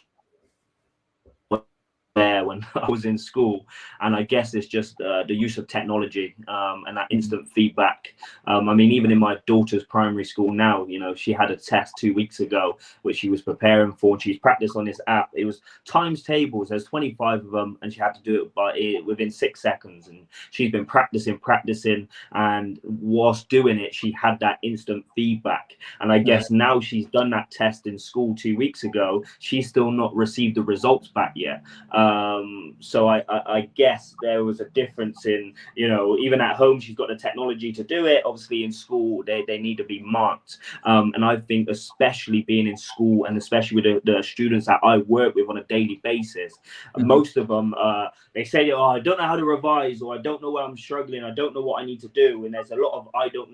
there when I was in school, and I guess it's just the use of technology and that instant feedback. Even in my daughter's primary school now, she had a test 2 weeks ago which she was preparing for, and she's practiced on this app. It was times tables, there's 25 of them, and she had to do it within 6 seconds, and she's been practicing, and whilst doing it she had that instant feedback. And I guess now she's done that test in school 2 weeks ago, she's still not received the results back yet. So I guess there was a difference in, even at home she's got the technology to do it. Obviously in school they need to be marked. And I think especially being in school, and especially with the students that I work with on a daily basis, most of them, they say, I don't know how to revise, or I don't know where I'm struggling, I don't know what I need to do. And there's a lot of I don't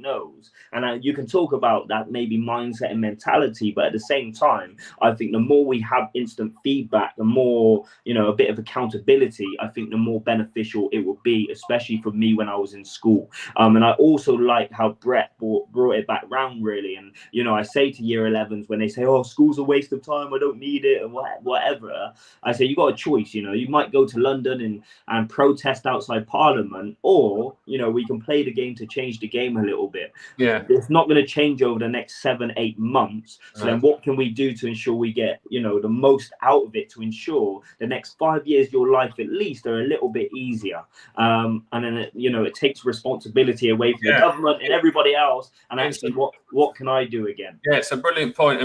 knows. And you can talk about that maybe mindset and mentality, but at the same time, I think the more we have instant feedback, the more, a bit of accountability, I think the more beneficial it will be, especially for me when I was in school. And I also like how Brett brought it back round, really. And, I say to year 11s when they say, school's a waste of time, I don't need it, and whatever, I say, you got a choice. You might go to London and protest outside Parliament, or, we can play the game to change the game a little bit. Yeah. It's not going to change over the next 7-8 months. So then what can we do to ensure we get, the most out of it, to ensure the next 5 years of your life at least are a little bit easier? And then, it takes responsibility away from the government and everybody else. And actually, what can I do again? Yeah, it's a brilliant point.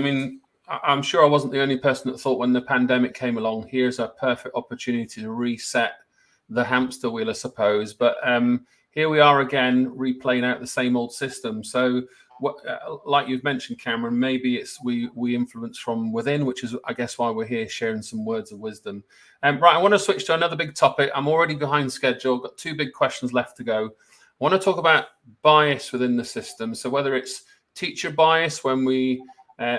I'm sure I wasn't the only person that thought when the pandemic came along, here's a perfect opportunity to reset the hamster wheel, I suppose. But here we are again, replaying out the same old system. So, like you've mentioned, Cameron, maybe it's we influence from within, which is, I guess, why we're here sharing some words of wisdom. Right, I want to switch to another big topic. I'm already behind schedule. I've got 2 big questions left to go. I want to talk about bias within the system. So whether it's teacher bias, when we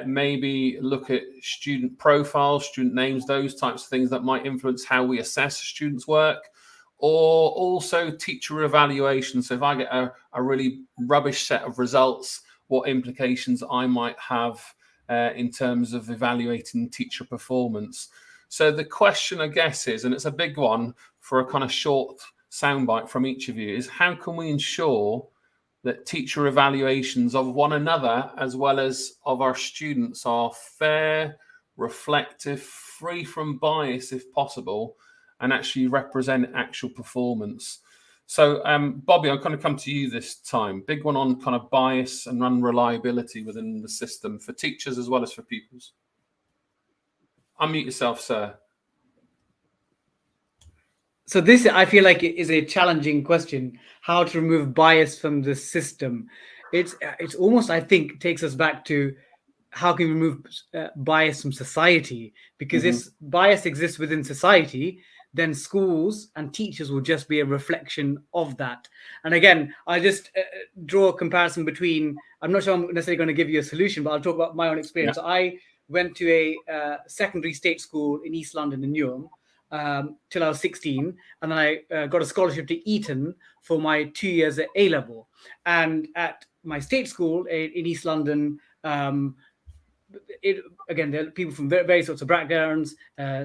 maybe look at student profiles, student names, those types of things that might influence how we assess a student's work, or also teacher evaluation. So if I get a really rubbish set of results, what implications I might have in terms of evaluating teacher performance. So the question, I guess, is, and it's a big one for a kind of short soundbite from each of you, is how can we ensure that teacher evaluations of one another as well as of our students are fair, reflective, free from bias if possible, and actually represent actual performance? So Bobby, I'm going to come to you this time. Big one on kind of bias and unreliability within the system for teachers as well as for pupils. Unmute yourself, sir. So this, I feel like, is a challenging question, how to remove bias from the system. It's almost, I think, takes us back to how can we remove bias from society? Because if bias exists within society, then schools and teachers will just be a reflection of that. And again, I just draw a comparison between, I'm not sure I'm necessarily going to give you a solution, but I'll talk about my own experience. Yeah. So I went to a secondary state school in East London in Newham till I was 16, and then I got a scholarship to Eton for my 2 years at A-level. And at my state school in East London, again, there are people from various sorts of backgrounds,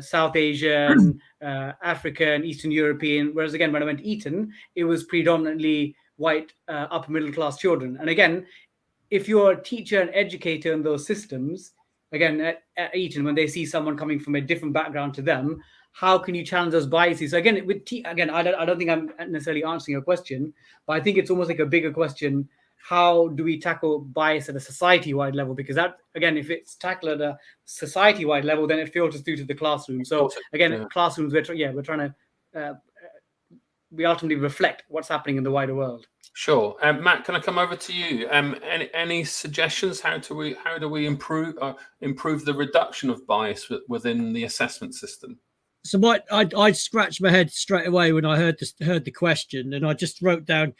South Asian, African, Eastern European. Whereas again, when I went to Eton, it was predominantly white, upper middle class children. And again, if you're a teacher and educator in those systems, again, at Eton, when they see someone coming from a different background to them, how can you challenge those biases? So again, I don't think I'm necessarily answering your question, but I think it's almost like a bigger question. How do we tackle bias at a society-wide level? Because that, again, if it's tackled at a society-wide level, then it filters through to the classroom. So again, classrooms, we're trying to we ultimately reflect what's happening in the wider world. Sure. Matt, can I come over to you? Any suggestions? How do we improve the reduction of bias within the assessment system? So I scratched my head straight away when I heard the question, and I just wrote down,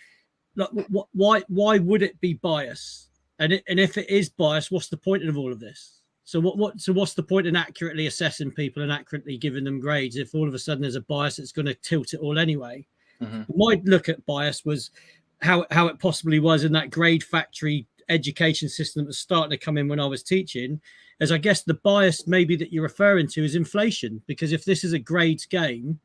like, why would it be bias? And if it is bias, what's the point of all of this? So what's the point in accurately assessing people and accurately giving them grades if all of a sudden there's a bias that's going to tilt it all anyway? My look at bias was how it possibly was in that grade factory education system that was starting to come in when I was teaching, as I guess the bias maybe that you're referring to is inflation, because if this is a grades game,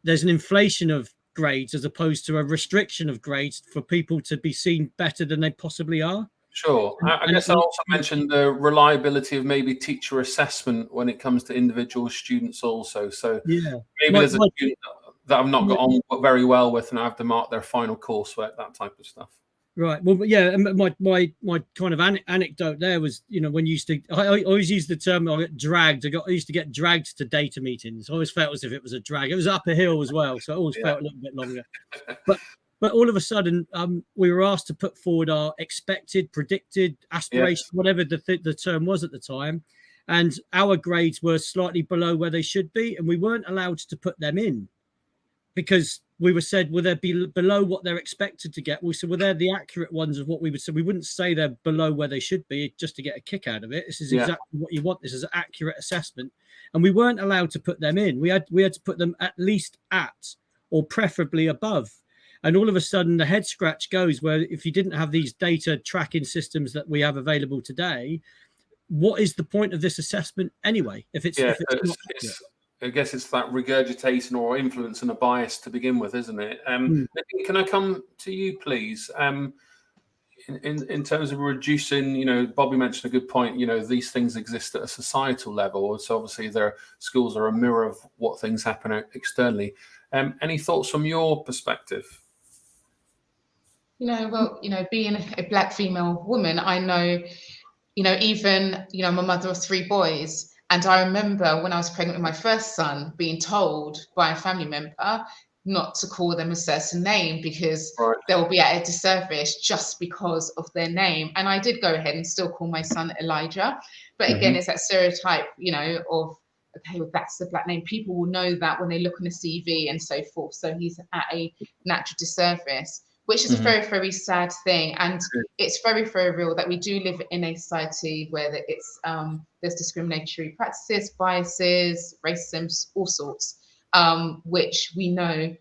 there's an inflation of grades as opposed to a restriction of grades for people to be seen better than they possibly are. Sure. I guess I also mentioned the reliability of maybe teacher assessment when it comes to individual students also. So maybe there's a student that I've not got on very well with and I have to mark their final coursework, that type of stuff. Right. Well, yeah. My kind of anecdote there was, when you used to, I always use the term I get dragged. I used to get dragged to data meetings. I always felt as if it was a drag. It was up a hill as well, so it always felt a little bit longer. But all of a sudden, we were asked to put forward our expected, predicted, aspiration, whatever the term was at the time, and our grades were slightly below where they should be, and we weren't allowed to put them in because we were said, will they be below what they're expected to get? We said, well, they're the accurate ones of what we would say. We wouldn't say they're below where they should be just to get a kick out of it. This is exactly what you want. This is an accurate assessment. And we weren't allowed to put them in. We had to put them at least at or preferably above. And all of a sudden the head scratch goes where if you didn't have these data tracking systems that we have available today, what is the point of this assessment anyway? If it's not accurate? I guess it's that regurgitating or influence and a bias to begin with, isn't it? Can I come to you, please? In terms of reducing, Bobby mentioned a good point. These things exist at a societal level, so obviously their schools are a mirror of what things happen out externally. Any thoughts from your perspective? Being a Black female woman, I know, even, I'm a mother of 3 boys. And I remember when I was pregnant with my first son being told by a family member, not to call them a certain name because Right. they'll be at a disservice just because of their name. And I did go ahead and still call my son Elijah. But again, it's that stereotype, of, okay, well, that's the black name. People will know that when they look on a CV and so forth. So he's at a natural disservice, which is a very, very sad thing. And it's very, very real that we do live in a society where there's discriminatory practices, biases, racism, all sorts, which we know,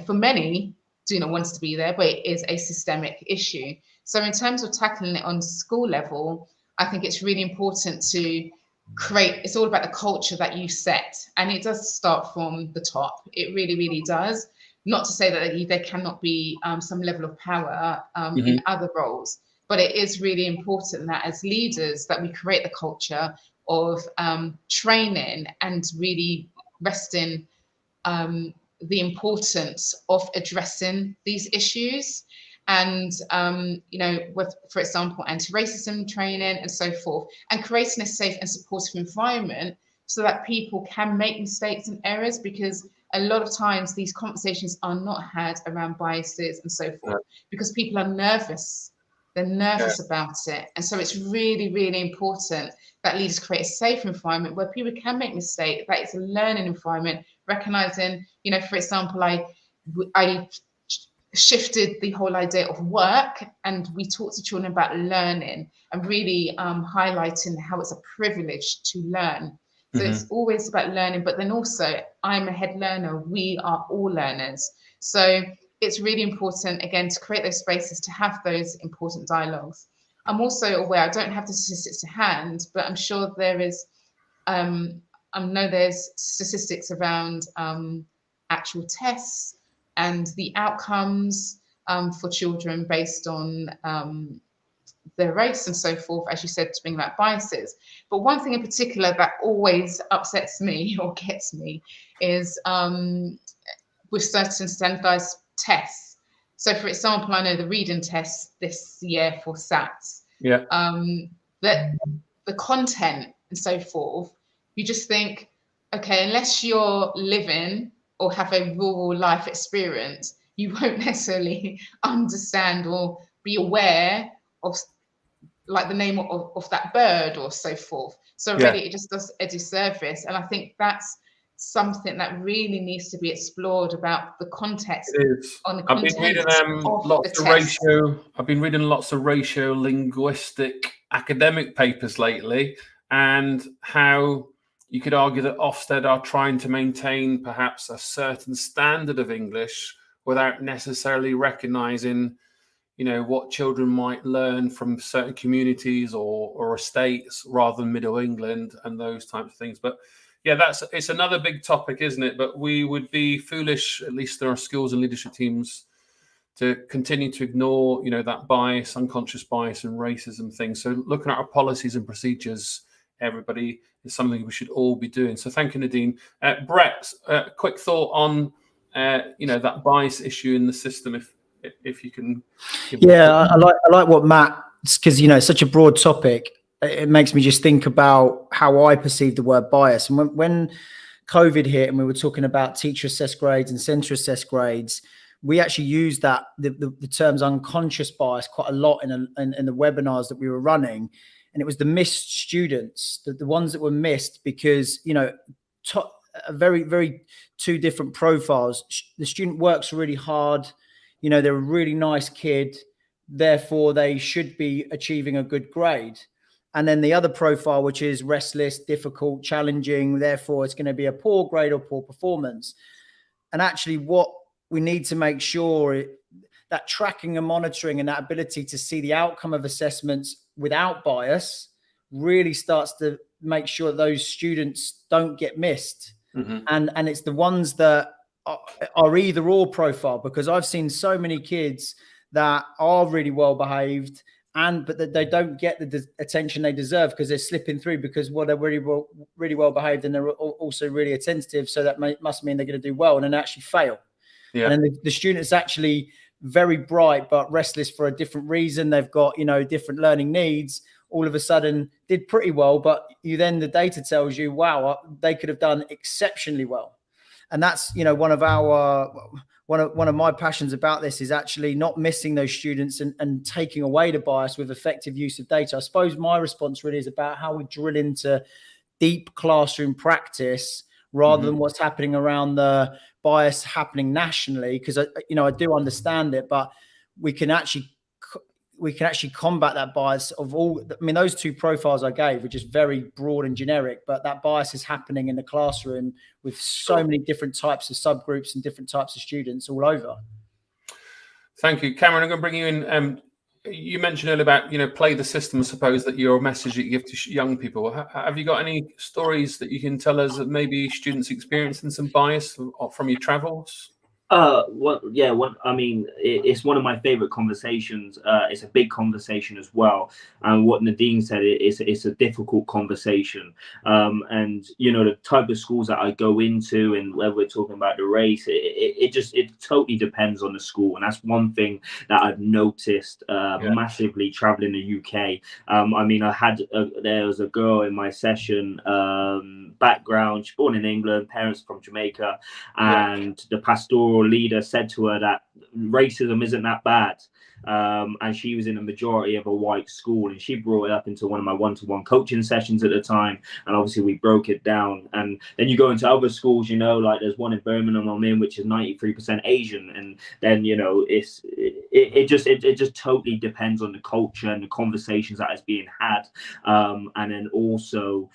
for many do not want us to be there, but it is a systemic issue. So in terms of tackling it on school level, I think it's really important to it's all about the culture that you set. And it does start from the top. It really, really does. Not to say that there cannot be some level of power in other roles, but it is really important that as leaders that we create the culture of training and really resting the importance of addressing these issues. And, with, for example, anti-racism training and so forth, and creating a safe and supportive environment so that people can make mistakes and errors, because a lot of times these conversations are not had around biases and so forth, because people are nervous. They're nervous about it. And so it's really, really important that leaders create a safe environment where people can make mistakes, that it's a learning environment, recognizing, for example, I shifted the whole idea of work, and we talk to children about learning and really highlighting how it's a privilege to learn. So it's always about learning, but then also I'm a head learner. We are all learners. So it's really important, again, to create those spaces to have those important dialogues. I'm also aware, I don't have the statistics to hand, but I'm sure there is, I know there's statistics around actual tests and the outcomes for children based on their race and so forth, as you said, to bring back biases. But one thing in particular that always upsets me or gets me is with certain standardized tests. So, for example, I know the reading test this year for SATs, that the content and so forth, you just think, okay, unless you're living or have a rural life experience, you won't necessarily understand or be aware of like the name of that bird or so forth. So really it just does a disservice. And I think that's something that really needs to be explored about the context. It is. On the I've been reading I've been reading lots of ratio linguistic academic papers lately, and how you could argue that Ofsted are trying to maintain perhaps a certain standard of English without necessarily recognizing, what children might learn from certain communities or estates rather than Middle England and those types of things. But it's another big topic, isn't it? But we would be foolish, at least in our schools and leadership teams, to continue to ignore, that bias, unconscious bias and racism thing. So looking at our policies and procedures, everybody, is something we should all be doing. So thank you, Nadine. Brett, quick thought on, that bias issue in the system, if you can. I like what Matt, because it's such a broad topic. It makes me just think about how I perceive the word bias. And when COVID hit and we were talking about teacher assessed grades and centre assessed grades, we actually used the terms unconscious bias quite a lot in the webinars that we were running. And it was the missed students, the ones that were missed because, a very, very two different profiles. The student works really hard. They're a really nice kid. Therefore, they should be achieving a good grade. And then the other profile, which is restless, difficult, challenging, therefore it's going to be a poor grade or poor performance. And actually what we need to make sure that tracking and monitoring and that ability to see the outcome of assessments without bias really starts to make sure those students don't get missed. And it's the ones that are either or profile, because I've seen so many kids that are really well behaved but that they don't get the attention they deserve because they're slipping through because they're really well behaved and they're also really attentive. So that must mean they're going to do well and then actually fail. And then the student's actually very bright but restless for a different reason. They've got different learning needs. All of a sudden did pretty well, but the data tells you, wow, they could have done exceptionally well. And that's, you know, one of my passions about this is actually not missing those students and taking away the bias with effective use of data. I suppose my response really is about how we drill into deep classroom practice rather than what's happening around the bias happening nationally, because I do understand it, but we can actually combat that bias of all. I mean, those two profiles I gave are just very broad and generic, but that bias is happening in the classroom with so many different types of subgroups and different types of students all over. Thank you, Cameron. I'm going to bring you in. You mentioned earlier about, you know, play the system. I suppose that your message that you give to young people. Have you got any stories that you can tell us that maybe students experiencing some bias from your travels? I mean, it's one of my favorite conversations. It's a big conversation as well. And what Nadine said, it's a difficult conversation. And, you know, the type of schools that I go into, and whether we're talking about the race, it totally depends on the school. And that's one thing that I've noticed massively traveling the UK. I mean, there was a girl in my session, background, she's born in England, parents from Jamaica, and the pastoral leader said to her that racism isn't that bad. And she was in a majority of a white school, and she brought it up into one of my one-to-one coaching sessions at the time, and obviously we broke it down. And then you go into other schools, you know, like there's one in Birmingham I'm in, which is 93% Asian, and then, you know, it just totally depends on the culture and the conversations that is being had, and then also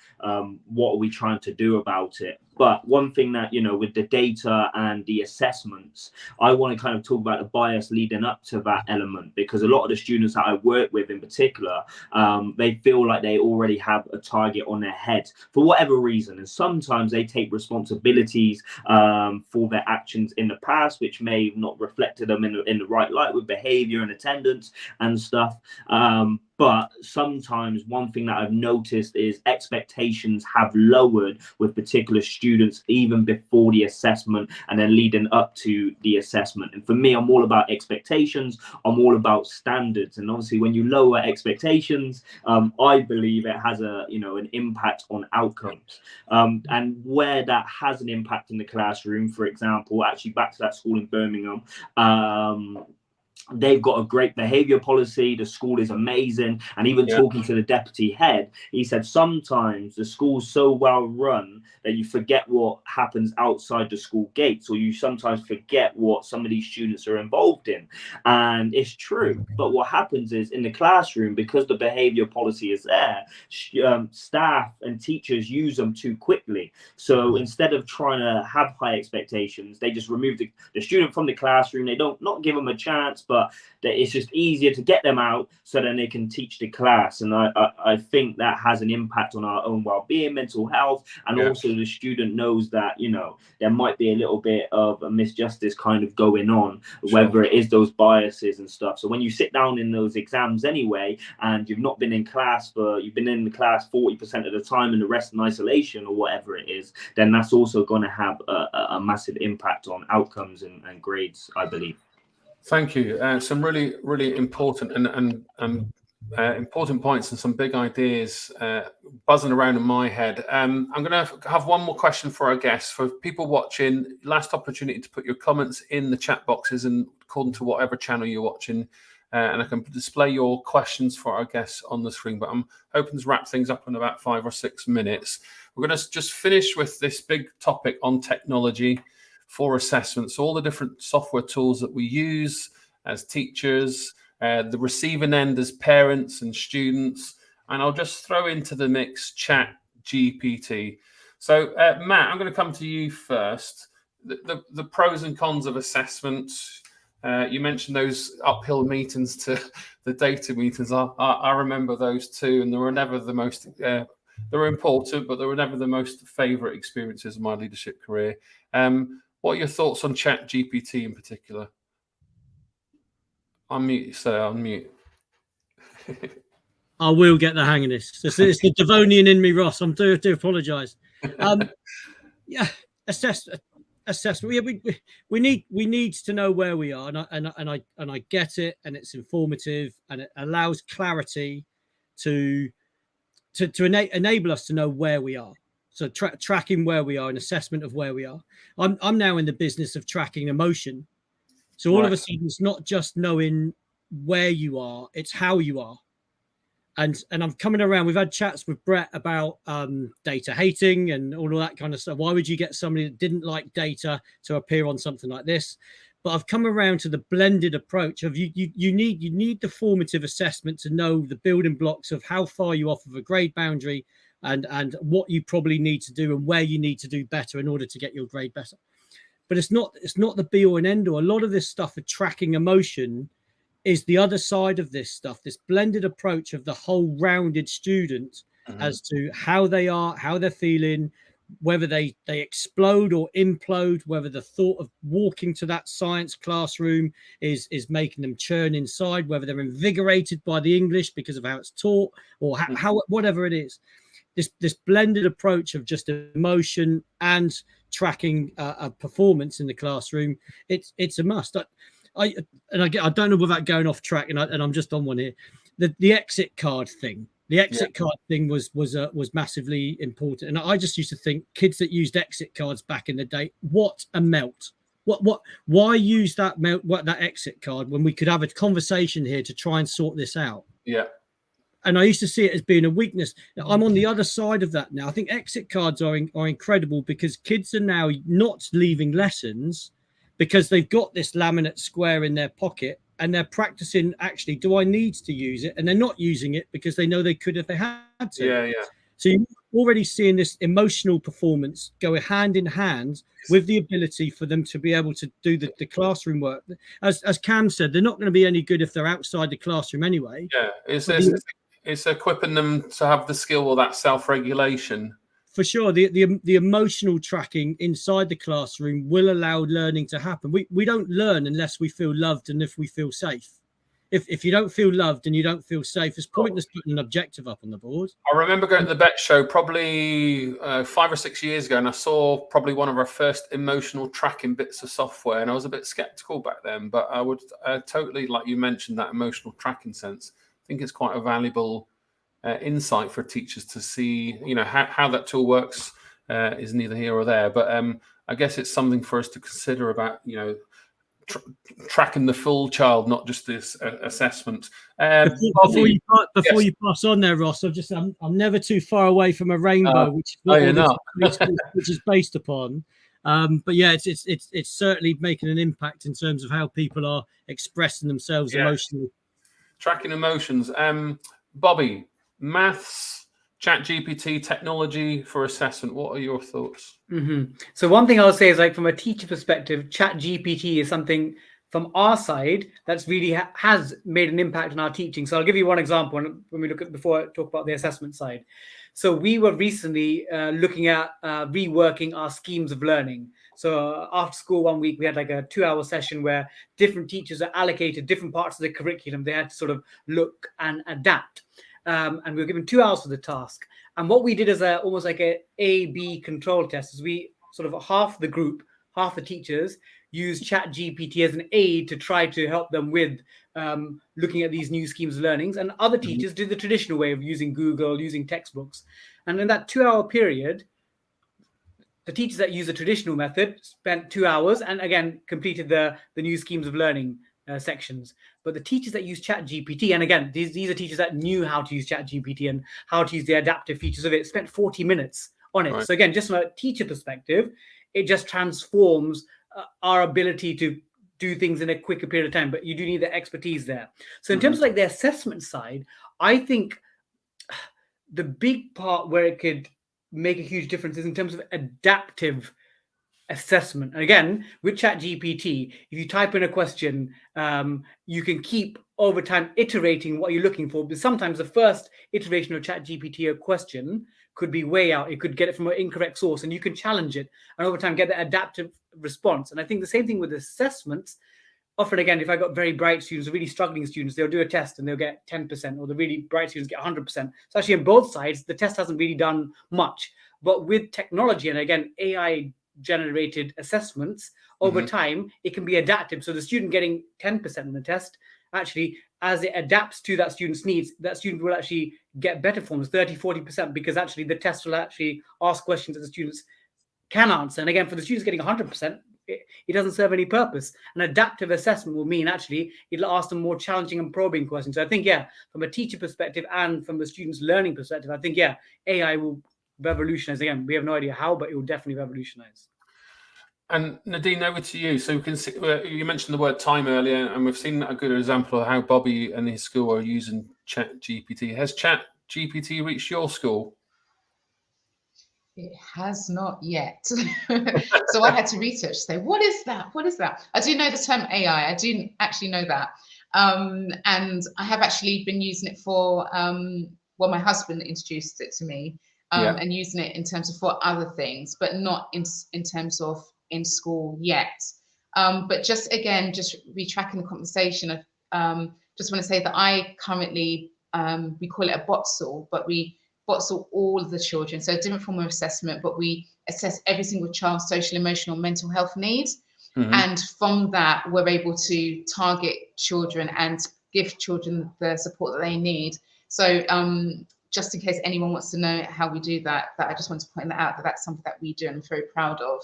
what are we trying to do about it. But one thing that, you know, with the data and the assessments, I want to kind of talk about the bias leading up to that element, because a lot of the students that I work with in particular, they feel like they already have a target on their head for whatever reason. And sometimes they take responsibilities for their actions in the past, which may not reflected them in the right light with behavior and attendance and stuff. But sometimes one thing that I've noticed is expectations have lowered with particular students even before the assessment and then leading up to the assessment. And for me, I'm all about expectations. I'm all about standards. And obviously, when you lower expectations, I believe it has an impact on outcomes. And where that has an impact in the classroom, for example, actually back to that school in Birmingham, they've got a great behavior policy. The school is amazing. And even talking to the deputy head, he said sometimes the school's so well run that you forget what happens outside the school gates, or you sometimes forget what some of these students are involved in. And it's true. But what happens is in the classroom, because the behavior policy is there, staff and teachers use them too quickly. So instead of trying to have high expectations, they just remove the student from the classroom. They don't not give them a chance, but it's just easier to get them out so then they can teach the class. And I think that has an impact on our own well-being, mental health, and also the student knows that, you know, there might be a little bit of a misjustice kind of going on, whether it is those biases and stuff. So when you sit down in those exams anyway, and you've not been in class you've been in the class 40% of the time and the rest in isolation or whatever it is, then that's also going to have a massive impact on outcomes and grades, I believe. Thank you. Some really, really important and important points and some big ideas buzzing around in my head. I'm going to have one more question for our guests. For people watching, last opportunity to put your comments in the chat boxes, and according to whatever channel you're watching, and I can display your questions for our guests on the screen. But I'm hoping to wrap things up in about 5 or 6 minutes. We're going to just finish with this big topic on technology for assessments, all the different software tools that we use as teachers, the receiving end as parents and students. And I'll just throw into the mix Chat GPT. So Matt, I'm going to come to you first. The pros and cons of assessments. You mentioned those uphill meetings to the data meetings. I remember those too, and they were never the most they were important, but they were never the most favorite experiences of my leadership career. What are your thoughts on Chat GPT in particular? Unmute, sir, unmute. I will get the hang of this. It's the Devonian in me, Ross. I do apologise. Assessment. We need to know where we are, and I get it, and it's informative, and it allows clarity to enable us to know where we are. So tracking where we are, an assessment of where we are. I'm now in the business of tracking emotion. So all of a sudden, it's not just knowing where you are, it's how you are. And I'm coming around. We've had chats with Brett about data hating and all of that kind of stuff. Why would you get somebody that didn't like data to appear on something like this? But I've come around to the blended approach of you need the formative assessment to know the building blocks of how far you off of a grade boundary and what you probably need to do and where you need to do better in order to get your grade better. But it's not the be all and end all. A lot of this stuff of tracking emotion is the other side of this stuff, this blended approach of the whole rounded student as to how they are, how they're feeling, whether they explode or implode, whether the thought of walking to that science classroom is making them churn inside, whether they're invigorated by the English because of how it's taught, or how whatever it is. This blended approach of just emotion and tracking a performance in the classroom, it's a must. I don't know without going off track, and I'm just on one here. The exit card thing. The exit card thing was massively important, and I just used to think kids that used exit cards back in the day, what a melt! Why use that exit card when we could have a conversation here to try and sort this out? Yeah. And I used to see it as being a weakness. Now, I'm on the other side of that now. I think exit cards are incredible because kids are now not leaving lessons because they've got this laminate square in their pocket and they're practicing, actually, do I need to use it? And they're not using it because they know they could if they had to. Yeah. So you're already seeing this emotional performance go hand in hand with the ability for them to be able to do the classroom work. As Cam said, they're not going to be any good if they're outside the classroom anyway. Yeah, it's equipping them to have the skill or that self-regulation. For sure, the emotional tracking inside the classroom will allow learning to happen. We don't learn unless we feel loved and if we feel safe. If you don't feel loved and you don't feel safe, it's pointless putting an objective up on the board. I remember going to the Bet Show probably 5 or 6 years ago, and I saw probably one of our first emotional tracking bits of software, and I was a bit skeptical back then, but I would totally, like you mentioned, that emotional tracking sense. I think it's quite a valuable insight for teachers to see, how that tool works is neither here or there. But I guess it's something for us to consider about, tracking the full child, not just this assessment. Before you pass on there, Ross, I'm never too far away from a rainbow, which is based upon. But yeah, it's certainly making an impact in terms of how people are expressing themselves emotionally. Tracking emotions. Bobby, maths, ChatGPT, technology for assessment. What are your thoughts? So one thing I'll say is, like, from a teacher perspective, ChatGPT is something from our side that's really has made an impact on our teaching. So I'll give you one example when we before I talk about the assessment side. So we were recently looking at reworking our schemes of learning. So after school one week, we had like a 2-hour session where different teachers are allocated different parts of the curriculum. They had to sort of look and adapt. And we were given 2 hours for the task. And what we did is almost like a A/B control test. Is we sort of half the group, half the teachers, use ChatGPT as an aid to try to help them with looking at these new schemes of learnings. And other teachers did the traditional way of using Google, using textbooks. And in that 2-hour period, the teachers that use the traditional method spent 2 hours and, again, completed the new schemes of learning sections. But the teachers that use ChatGPT, and again, these are teachers that knew how to use ChatGPT and how to use the adaptive features of it, spent 40 minutes on it. Right. So again, just from a teacher perspective, it just transforms our ability to do things in a quicker period of time, but you do need the expertise there. So in terms of like the assessment side, I think the big part where it could make a huge difference is in terms of adaptive assessment. And again, with ChatGPT, if you type in a question, you can keep over time iterating what you're looking for. But sometimes the first iteration of ChatGPT a question could be way out. It could get it from an incorrect source, and you can challenge it and over time get the adaptive response. And I think the same thing with assessments. Often, again, if I got very bright students or really struggling students, they'll do a test and they'll get 10%, or the really bright students get 100%. So actually on both sides, the test hasn't really done much. But with technology and, again, AI generated assessments over time, it can be adaptive. So the student getting 10% in the test actually, as it adapts to that student's needs, that student will actually get better forms, 30-40%, because actually the test will actually ask questions that the students can answer. And again, for the students getting 100%, it doesn't serve any purpose. An adaptive assessment will mean actually it'll ask them more challenging and probing questions. So I think, yeah, from a teacher perspective and from the student's learning perspective, I think, yeah, AI will revolutionize. Again, we have no idea how, but it will definitely revolutionize. And Nadine, over to you. So we can see, you mentioned the word time earlier, and we've seen a good example of how Bobby and his school are using ChatGPT. Has ChatGPT reached your school? It has not yet. So I had to research, say, what is that? What is that? I do know the term AI. I do actually know that. And I have actually been using it for, well, my husband introduced it to me, and using it in terms of for other things, but not in terms of in school yet. But just again, just retracking the conversation of, just want to say that I currently, we call it a BOTSL, but we BOTSL all of the children. So a different form of assessment, but we assess every single child's social, emotional, mental health needs. And from that, we're able to target children and give children the support that they need. So just in case anyone wants to know how we do that, I just want to point that out, that that's something that we do and I'm very proud of,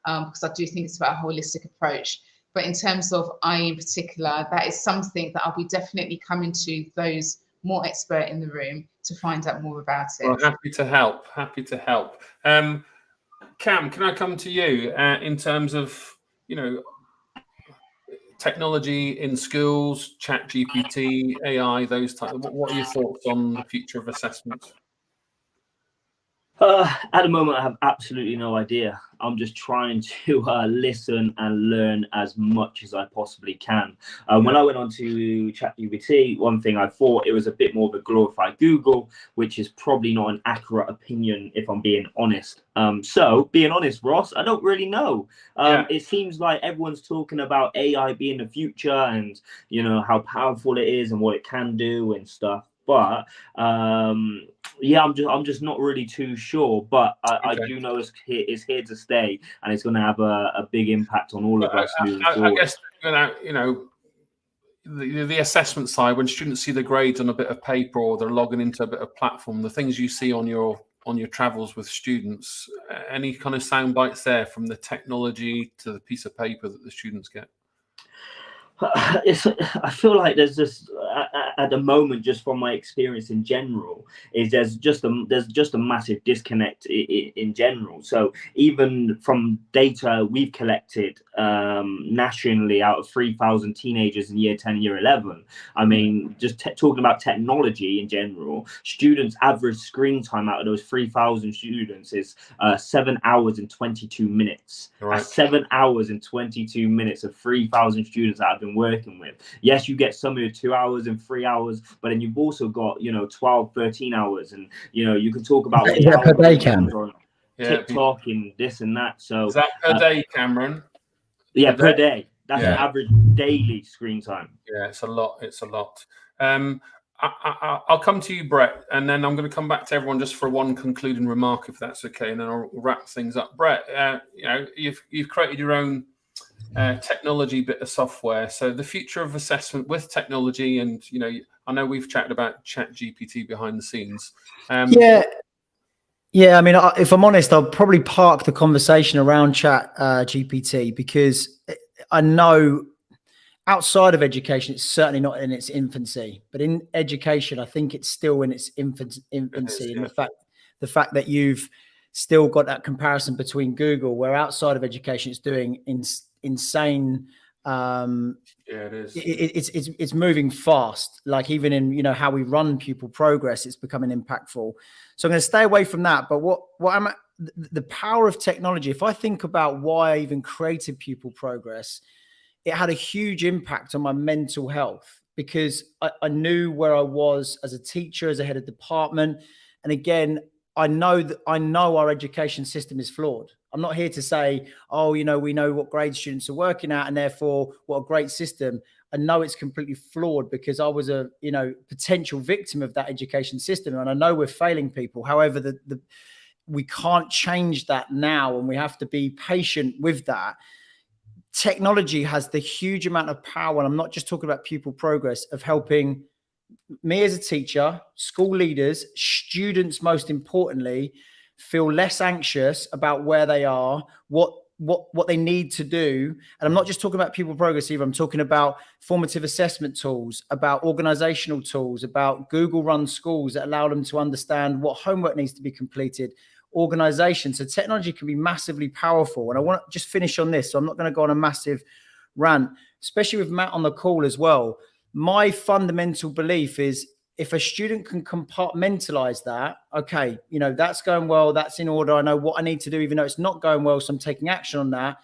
because I do think it's about a holistic approach. But in terms of I in particular, that is something that I'll be definitely coming to those more expert in the room to find out more about it. Well, happy to help. Happy to help. Cam, can I come to you in terms of, you know, technology in schools, ChatGPT, AI, those types? What are your thoughts on the future of assessment? At the moment, I have absolutely no idea. I'm just trying to listen and learn as much as I possibly can. When I went on to ChatGPT, one thing I thought it was a bit more of a glorified Google, which is probably not an accurate opinion, if I'm being honest. So, being honest, Ross, I don't really know. It seems like everyone's talking about AI being the future and, you know, how powerful it is and what it can do and stuff. But yeah, I'm just not really too sure, but I do know it's here to stay, and it's going to have a big impact on all of us moving forward. I guess, you know, the assessment side, when students see the grades on a bit of paper or they're logging into a bit of platform, the things you see on your travels with students, any kind of sound bites there from the technology to the piece of paper that the students get? I feel like there's just at the moment, just from my experience in general, is there's just a massive disconnect in general. So even from data we've collected nationally out of 3,000 teenagers in year 10, year 11, I mean, just talking about technology in general, students' average screen time out of those 3,000 students is 7 hours and 22 minutes. Right. 7 hours and 22 minutes of 3,000 students that I've been working with. Yes, you get some of your 2 hours and 3 hours, but then you've also got, you know, 12, 13 hours, and you know, you can talk about per day, Cam. on TikTok and this and that. So is that per day, Cameron? Yeah, per day. That's an average daily screen time. Yeah, it's a lot. It's a lot. I'll come to you, Brett, and then I'm going to come back to everyone just for one concluding remark, if that's okay, and then I'll wrap things up. Brett, you know, you've created your own technology bit of software. So the future of assessment with technology, and you know, I know we've chatted about ChatGPT behind the scenes. Yeah. I mean, if I'm honest, I'll probably park the conversation around ChatGPT because I know outside of education, it's certainly not in its infancy, but in education, I think it's still in its infancy. And the fact that you've still got that comparison between Google, where outside of education, it's doing insane. It is. It's moving fast. Like even in, you know, how we run pupil progress, it's becoming impactful. So I'm going to stay away from that. But the power of technology, if I think about why I even created pupil progress, it had a huge impact on my mental health because I knew where I was as a teacher, as a head of department. And again, I know our education system is flawed. I'm not here to say, oh, you know, we know what grade students are working at and therefore what a great system. I know it's completely flawed because I was a, you know, potential victim of that education system. And I know we're failing people. However, we can't change that now and we have to be patient with that. technology has the huge amount of power, and I'm not just talking about pupil progress, of helping me as a teacher, school leaders, students, most importantly, feel less anxious about where they are, what they need to do. And I'm not just talking about pupil progress either. I'm talking about formative assessment tools, about organizational tools, about Google run schools that allow them to understand what homework needs to be completed, organization. So technology can be massively powerful. And I want to just finish on this. So I'm not going to go on a massive rant, especially with Matt on the call as well. My fundamental belief is if a student can compartmentalize that, okay, you know, that's going well, that's in order, I know what I need to do, even though it's not going well, so I'm taking action on that.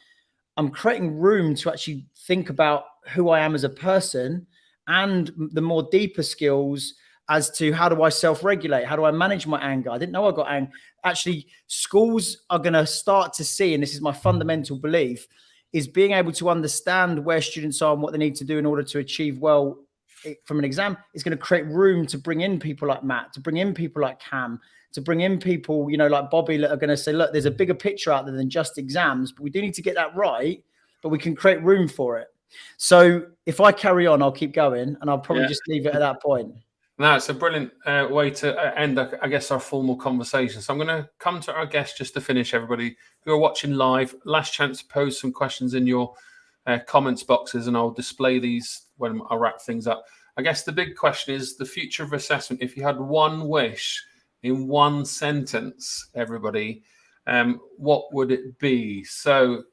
I'm creating room to actually think about who I am as a person and the more deeper skills as to how do I self-regulate? How do I manage my anger? I didn't know I got anger. Actually, schools are going to start to see, and this is my fundamental belief, is being able to understand where students are and what they need to do in order to achieve well from an exam. Is going to create room to bring in people like Matt, to bring in people like Cam, to bring in people, you know, like Bobby, that are going to say, look, there's a bigger picture out there than just exams, but we do need to get that right, but we can create room for it. So if I carry on, I'll keep going, and I'll probably just leave it at that point. No, it's a brilliant way to end, I guess, our formal conversation. So I'm going to come to our guest just to finish. Everybody who are watching live, last chance to pose some questions in your comments boxes, and I'll display these when I wrap things up. I guess the big question is the future of assessment. If you had one wish in one sentence, everybody, what would it be? So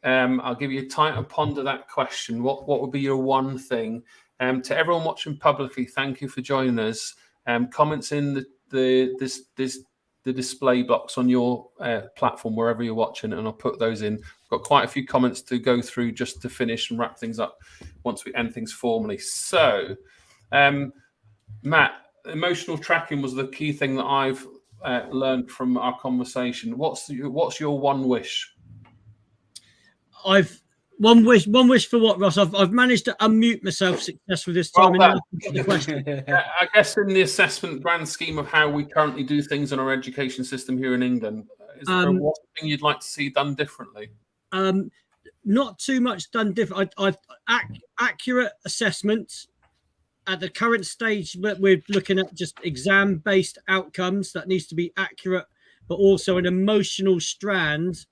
I'll give you time to ponder that question. What would be your one thing? To everyone watching publicly, thank you for joining us. Comments in the display box on your platform, wherever you're watching, and I'll put those in. I've got quite a few comments to go through just to finish and wrap things up once we end things formally. So, Matt, emotional tracking was the key thing that I've learned from our conversation. What's your one wish? One wish for what, Ross? I've managed to unmute myself successfully this time. The question. I guess in the assessment grand scheme of how we currently do things in our education system here in England, is there one thing you'd like to see done differently? Not too much done different. Accurate assessments at the current stage. We're looking at just exam-based outcomes that needs to be accurate, but also an emotional strand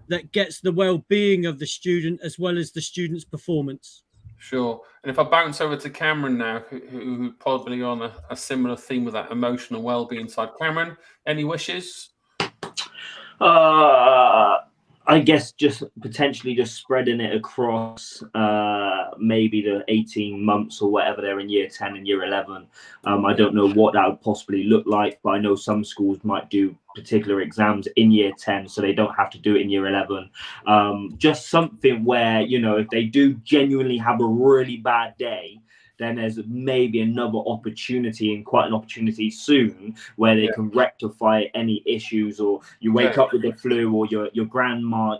that gets the well-being of the student as well as the student's performance. Sure. And if I bounce over to Cameron now, who probably on a similar theme with that emotional well-being side. Cameron, any wishes? I guess just potentially just spreading it across maybe the 18 months or whatever they're in year 10 and year 11. I don't know what that would possibly look like, but I know some schools might do particular exams in year 10 so they don't have to do it in year 11. Just something where, you know, if they do genuinely have a really bad day, then there's maybe another opportunity, and quite an opportunity soon, where they can rectify any issues, or you wake up with the flu, or your grandma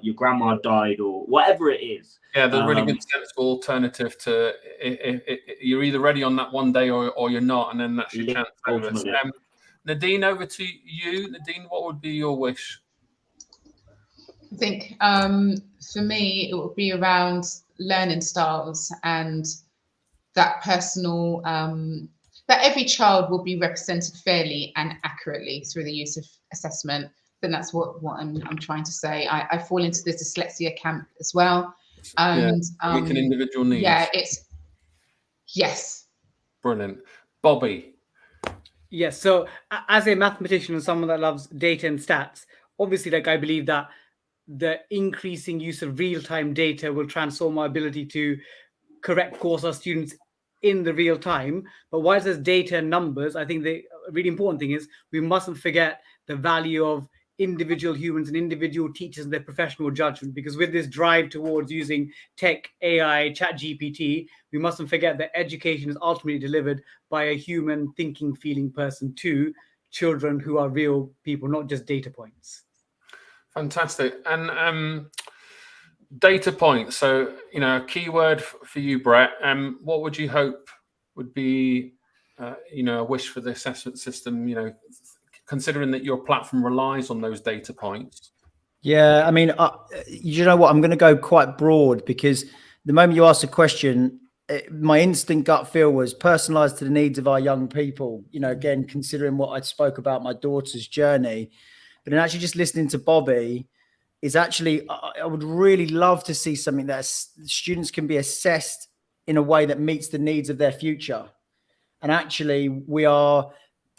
died, or whatever it is. Yeah, the really good sensible alternative to you're either ready on that one day or you're not, and then that's your chance over. Nadine, over to you. Nadine, what would be your wish? I think for me, it would be around learning styles and that personal, that every child will be represented fairly and accurately through the use of assessment. Then that's what I'm trying to say. I fall into the dyslexia camp as well. And meeting individual needs. Yeah, yes. Brilliant. Bobby. Yes. So as a mathematician and someone that loves data and stats, obviously, like, I believe that the increasing use of real-time data will transform our ability to correct course our students in the real time. But whilst there's data and numbers, I think the really important thing is we mustn't forget the value of individual humans and individual teachers and their professional judgment, because with this drive towards using tech, AI, ChatGPT, we mustn't forget that education is ultimately delivered by a human thinking, feeling person to children who are real people, not just data points. Fantastic. And data points. So, you know, a key word for you, Brett. What would you hope would be, you know, a wish for the assessment system, you know, considering that your platform relies on those data points? Yeah, I mean, you know what? I'm going to go quite broad because the moment you asked a question, my instant gut feel was personalized to the needs of our young people. You know, again, considering what I spoke about my daughter's journey, but then actually just listening to Bobby is actually, I would really love to see something that students can be assessed in a way that meets the needs of their future. And actually, we are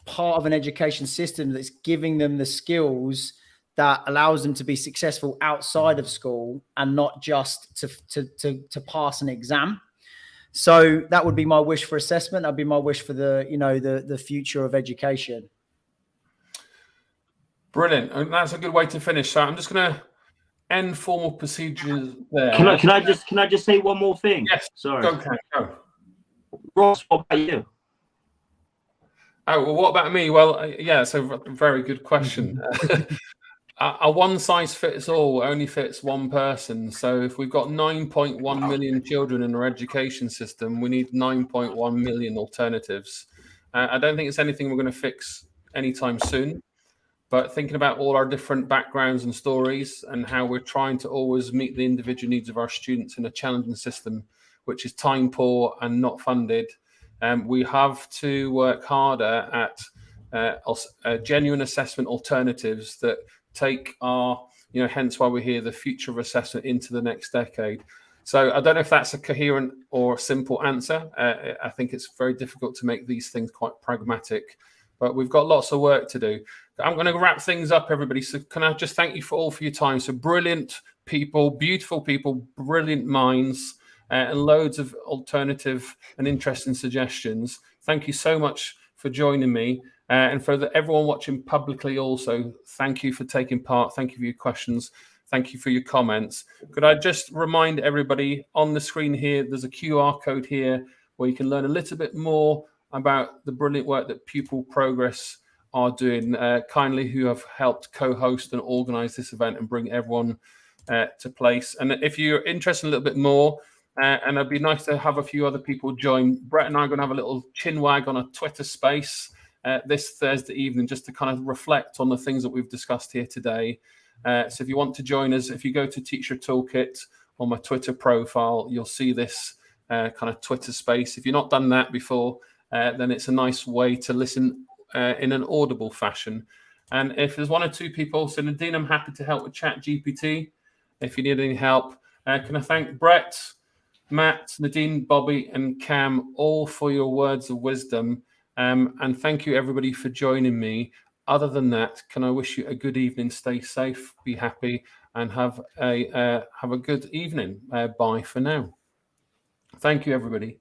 part of an education system that's giving them the skills that allows them to be successful outside of school and not just to pass an exam. So that would be my wish for assessment. That'd be my wish for the future of education. Brilliant. And that's a good way to finish. So I'm just going to end formal procedures there. Can I just say one more thing? Yes. Sorry. Go. Ross, what about you? Oh, well, what about me? Well, yeah, it's a very good question. A one-size-fits-all only fits one person. So if we've got 9.1 million children in our education system, we need 9.1 million alternatives. I don't think it's anything we're going to fix anytime soon. But thinking about all our different backgrounds and stories and how we're trying to always meet the individual needs of our students in a challenging system, which is time poor and not funded, we have to work harder at genuine assessment alternatives that take our, hence why we're here, the future of assessment into the next decade. So I don't know if that's a coherent or simple answer. I think it's very difficult to make these things quite pragmatic, but we've got lots of work to do. I'm going to wrap things up, everybody. So can I just thank you all for your time? So brilliant people, beautiful people, brilliant minds, and loads of alternative and interesting suggestions. Thank you so much for joining me. And for everyone watching publicly also, thank you for taking part. Thank you for your questions. Thank you for your comments. Could I just remind everybody on the screen here, there's a QR code here where you can learn a little bit more about the brilliant work that Pupil Progress are doing, kindly, who have helped co-host and organize this event and bring everyone to place. And if you're interested in a little bit more, and it'd be nice to have a few other people join, Brett and I are going to have a little chin wag on a Twitter space this Thursday evening, just to kind of reflect on the things that we've discussed here today. So if you want to join us, if you go to Teacher Toolkit on my Twitter profile, you'll see this kind of Twitter space. If you've not done that before, then it's a nice way to listen in an audible fashion. And if there's one or two people, so Nadine, I'm happy to help with ChatGPT if you need any help. Can I thank Brett, Matt, Nadine, Bobby, and Cam all for your words of wisdom. And thank you, everybody, for joining me. Other than that, can I wish you a good evening, stay safe, be happy, and have a good evening. Bye for now. Thank you, everybody.